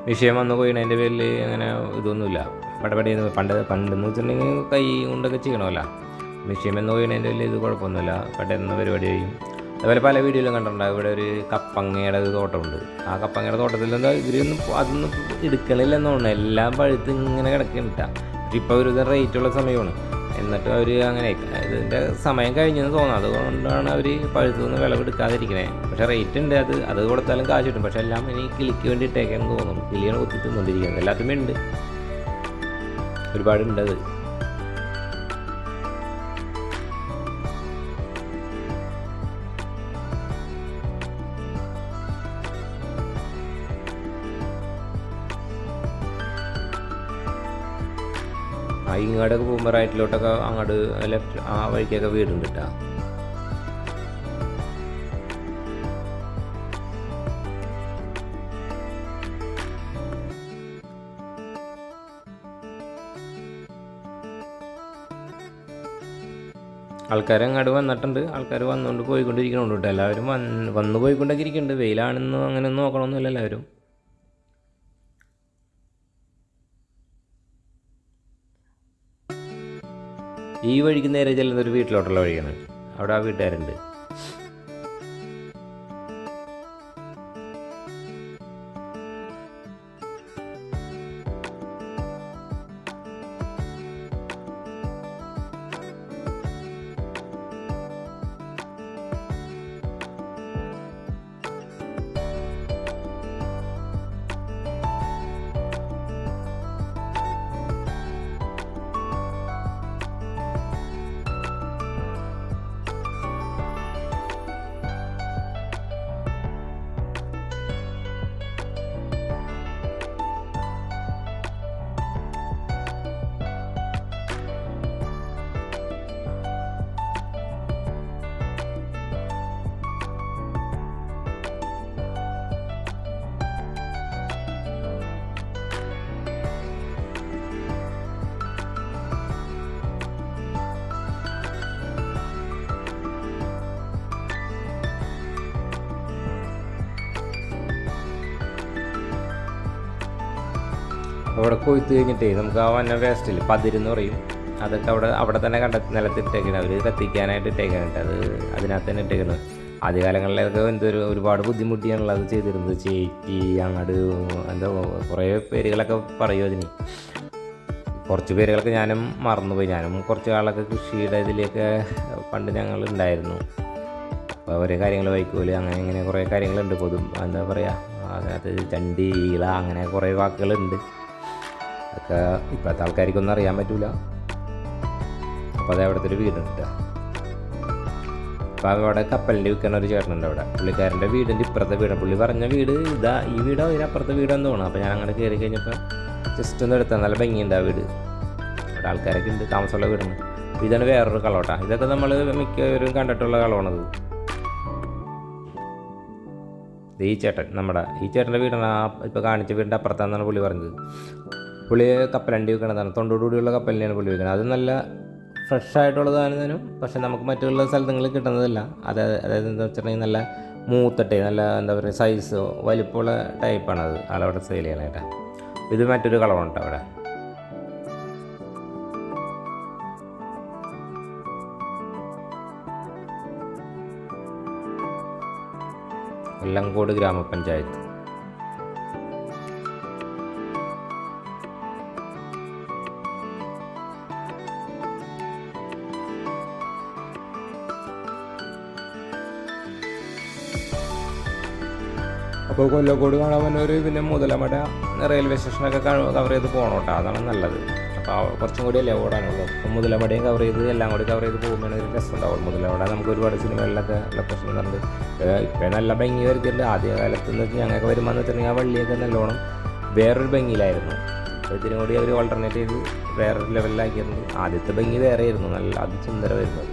വിഷയം വന്ന് കൊയ്യണതിൻ്റെ പേരിൽ അങ്ങനെ ഇതൊന്നുമില്ല, പടപടിയെന്ന് പണ്ടെന്ന് വെച്ചിട്ടുണ്ടെങ്കിൽ കൈ കൊണ്ടൊക്കെ ചെയ്യണമല്ലോ. വിഷയം എന്ന് കൊയ്യണതിൻ്റെ വലിയ ഇത് കുഴപ്പമൊന്നുമില്ല, പെട്ടെന്ന് പരിപാടി കഴിയും. അതുപോലെ പല വീഡിയോയിലും കണ്ടിട്ടുണ്ടാകും, ഇവിടെ ഒരു കപ്പങ്ങയുടെ ഒരു തോട്ടമുണ്ട്. ആ കപ്പങ്ങയുടെ തോട്ടത്തിൽ എന്താ അതൊന്നും എടുക്കണില്ലെന്ന് തോന്നുന്നു, എല്ലാം പഴുത്ത് ഇങ്ങനെ കിടക്കുന്നുണ്ട്. ഇപ്പോൾ ഒരു റേറ്റുള്ള സമയമാണ്, എന്നിട്ട് അവർ അങ്ങനെ ഇതിൻ്റെ സമയം കഴിഞ്ഞെന്ന് തോന്നുന്നു, അതുകൊണ്ടാണ് അവർ പഴുത്തുനിന്ന് വിളവെടുക്കാതിരിക്കണേ. പക്ഷേ റേറ്റ് ഉണ്ട്, അത് കൊടുത്താലും കാശ് കിട്ടും. പക്ഷേ എല്ലാം ഇനി കിളിക്ക് വേണ്ടി ഇട്ടേക്കാന്ന് തോന്നുന്നു, കിളിയാണ് ഒത്തി തിന്നുകൊണ്ടിരിക്കുന്നത്. എല്ലാത്തിനും ഉണ്ട്, ഒരുപാടുണ്ട് അത്. ഇങ്ങോട്ടൊക്കെ പോകുമ്പോൾ റൈറ്റിലോട്ടൊക്കെ അങ്ങോട്ട് ലെഫ്റ്റ് ആ വഴിക്കൊക്കെ വീടുണ്ട് കേട്ടോ. ആൾക്കാർ അങ്ങോട്ട് വന്നിട്ടുണ്ട്, ആൾക്കാർ വന്നുകൊണ്ട് പോയിക്കൊണ്ടിരിക്കണുണ്ട് കേട്ടോ. എല്ലാവരും വന്ന് പോയിക്കൊണ്ടൊക്കെ ഇരിക്കുന്നുണ്ട്. വെയിലാണെന്നും അങ്ങനെയൊന്നും നോക്കണമെന്നില്ല എല്ലാവരും. ഈ വഴിക്ക് നേരെ ചെല്ലുന്നൊരു വീട്ടിലോട്ടുള്ള വഴിയാണ്, അവിടെ ആ വീട്ടുകാരുണ്ട്. അവിടെ കൊയ്ത്ത് കഴിഞ്ഞിട്ടേ നമുക്ക് ആ വന്ന വേസ്റ്റിൽ പതിരെന്ന് പറയും, അതൊക്കെ അവിടെ തന്നെ നിലത്തിട്ടേക്കണം, അവർ കത്തിക്കാനായിട്ട് ഇട്ടേക്കാനായിട്ട്. അതിനകത്ത് തന്നെ ഇട്ടേക്കുന്നത്. ആദ്യകാലങ്ങളിലൊക്കെ ഒരുപാട് ബുദ്ധിമുട്ടിയാണല്ലോ അത് ചെയ്തിരുന്നത്. ചേറ്റി അങ്ങോട്ട് എന്താ കുറേ പേരുകളൊക്കെ പറയും അതിന്. കുറച്ച് പേരുകളൊക്കെ ഞാനും മറന്നുപോയി. ഞാനും കുറച്ച് ആളൊക്കെ കൃഷിയുടെ ഇതിലേക്ക് പണ്ട് ഞങ്ങൾ ഉണ്ടായിരുന്നു. അപ്പോൾ ഓരോ കാര്യങ്ങൾ വൈക്കോല് അങ്ങനെ ഇങ്ങനെ കുറേ കാര്യങ്ങളുണ്ട്. എന്താ പറയുക, അതിനകത്ത് ചണ്ടി, ഈള, അങ്ങനെ കുറേ വാക്കുകളുണ്ട്. അതൊക്കെ ഇപ്പോഴത്തെ ആൾക്കാർക്കൊന്നും അറിയാൻ പറ്റില്ല. അപ്പോൾ അത് അവിടുത്തെ ഒരു വീടുണ്ട്. അപ്പോൾ അവിടെ കപ്പലിൻ്റെ വിൽക്കുന്ന ഒരു ചേട്ടനുണ്ട് അവിടെ. പുള്ളിക്കാരൻ്റെ വീടിൻ്റെ ഇപ്പുറത്തെ വീടാണ്. പുള്ളി പറഞ്ഞ വീട് ഈ വീടോ ഇതിനപ്പുറത്തെ വീടാന്ന് തോന്നുന്നു. അപ്പോൾ ഞാൻ അങ്ങനെ കയറി കഴിഞ്ഞപ്പോൾ ജസ്റ്റ് ഒന്ന് എടുത്താൽ നല്ല ഭംഗിയുണ്ട് ആ വീട്. അവിടെ ആൾക്കാരൊക്കെ ഉണ്ട്, താമസമുള്ള വീടാണ്. ഇതാണ് വേറൊരു കളോട്ടാ. ഇതൊക്കെ നമ്മൾ മിക്കവരും കണ്ടിട്ടുള്ള കളമാണത്. ഈ ചേട്ടൻ്റെ വീടാണ് ഇപ്പോൾ കാണിച്ച വീടിൻ്റെ അപ്പുറത്താണെന്നാണ് പുള്ളി പറഞ്ഞത്. പുള്ളി കപ്പലണ്ടി വിൽക്കണതാണ്, തൊണ്ടോടുകൂടിയുള്ള കപ്പലിനെയാണ് പുള്ളി വിൽക്കുന്നത്. അത് നല്ല ഫ്രഷ് ആയിട്ടുള്ളതാണെന്നും, പക്ഷേ നമുക്ക് മറ്റുള്ള സ്ഥലങ്ങളിൽ കിട്ടുന്നതല്ല. അതായത് എന്താ വെച്ചിട്ടുണ്ടെങ്കിൽ നല്ല മൂത്തട്ടെ, നല്ല എന്താ പറയുക സൈസ് വലിപ്പമുള്ള ടൈപ്പാണത് ആളവിടെ സെയിൽ ചെയ്യാനായിട്ട്. ഇത് മറ്റൊരു കളറുണ്ട് അവിടെ. കൊല്ലങ്കോട് ഗ്രാമപഞ്ചായത്ത്. അപ്പോൾ കൊല്ലക്കോട് കാണാൻ വന്നവർ പിന്നെ മുതലമട റെയിൽവേ സ്റ്റേഷനൊക്കെ കവർ ചെയ്ത് പോകണം കേട്ടോ, അതാണ് നല്ലത്. അപ്പോൾ കുറച്ചും കൂടി അല്ലേ ഓടാനുള്ളൂ. അപ്പോൾ മുതലമടയും കവർ ചെയ്ത് എല്ലാം കൂടി കവർ ചെയ്ത് പോകുമ്പോൾ ഒരു രസം ഉണ്ടാവും. മുതലമട നമുക്ക് ഒരുപാട് സിനിമകളിലൊക്കെ ലൊക്കേഷൻ കണ്ട് ഇപ്പം നല്ല ഭംഗി വരുത്തിയിട്ടുണ്ട്. ആദ്യ കാലത്ത് എന്ന് വെച്ചാൽ ഞങ്ങൾക്ക് വരുമ്പോൾ എന്ന് വെച്ചിട്ടുണ്ടെങ്കിൽ ആ വള്ളിയൊക്കെ നല്ലോണം വേറൊരു ഭംഗിയിലായിരുന്നു. അപ്പോൾ ഇതിനും കൂടി അവർ ഓൾട്ടർനേറ്റ് ചെയ്ത് വേറൊരു ലെവലിലാക്കിയിരുന്നു. ആദ്യത്തെ ഭംഗി വേറെ ആയിരുന്നു, നല്ല അതിസുന്ദരമായിരുന്നു.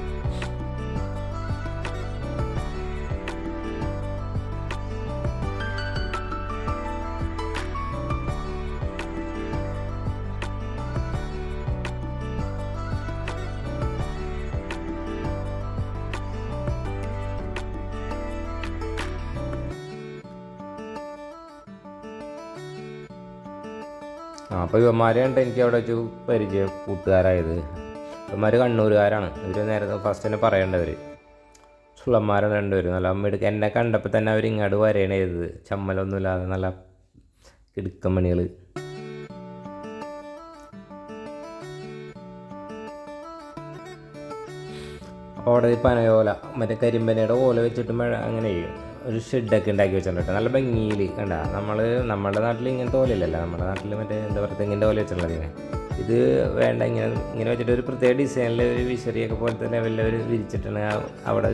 അപ്പോൾ ഇവന്മാരെയാണ് എനിക്ക് അവിടെ വെച്ച് പരിചയം കൂട്ടുകാരായത്. ഇവന്മാർ കണ്ണൂരുകാരാണ്. ഇവർ നേരത്തെ ഫസ്റ്റ് തന്നെ പറയേണ്ടവർ ചുള്ളന്മാരാണ് രണ്ടുപേരും. നല്ല അമ്മയെടുക്കുക എന്നെ കണ്ടപ്പോൾ തന്നെ അവർ ഇങ്ങോട്ട് വരെയാണ് ചെയ്തത്, ചമ്മലൊന്നുമില്ലാതെ നല്ല കിടുക്കൻ മണികൾ. അപ്പോൾ അവിടെ ഈ പനയോല മറ്റേ കരിമ്പനയുടെ ഓല വെച്ചിട്ട് അങ്ങനെ ചെയ്യും, ഒരു ഷെഡൊക്കെ ഉണ്ടാക്കി വെച്ചിട്ടുണ്ട് നല്ല ഭംഗിയിൽ. കണ്ട നമ്മുടെ നാട്ടിൽ ഇങ്ങനത്തെ ഓലയില്ലല്ലോ, നമ്മുടെ നാട്ടിൽ മറ്റേ എന്താ പറയുക തെങ്ങിൻ്റെ ഓല വെച്ചിട്ടുള്ളത്. ഇത് വേണ്ട, ഇങ്ങനെ വെച്ചിട്ട് ഒരു പ്രത്യേക ഡിസൈനിൽ ഒരു വിശറിയൊക്കെ പോലത്തെ ലെവലിൽ അവർ വിരിച്ചിട്ടാണ് അവിടെ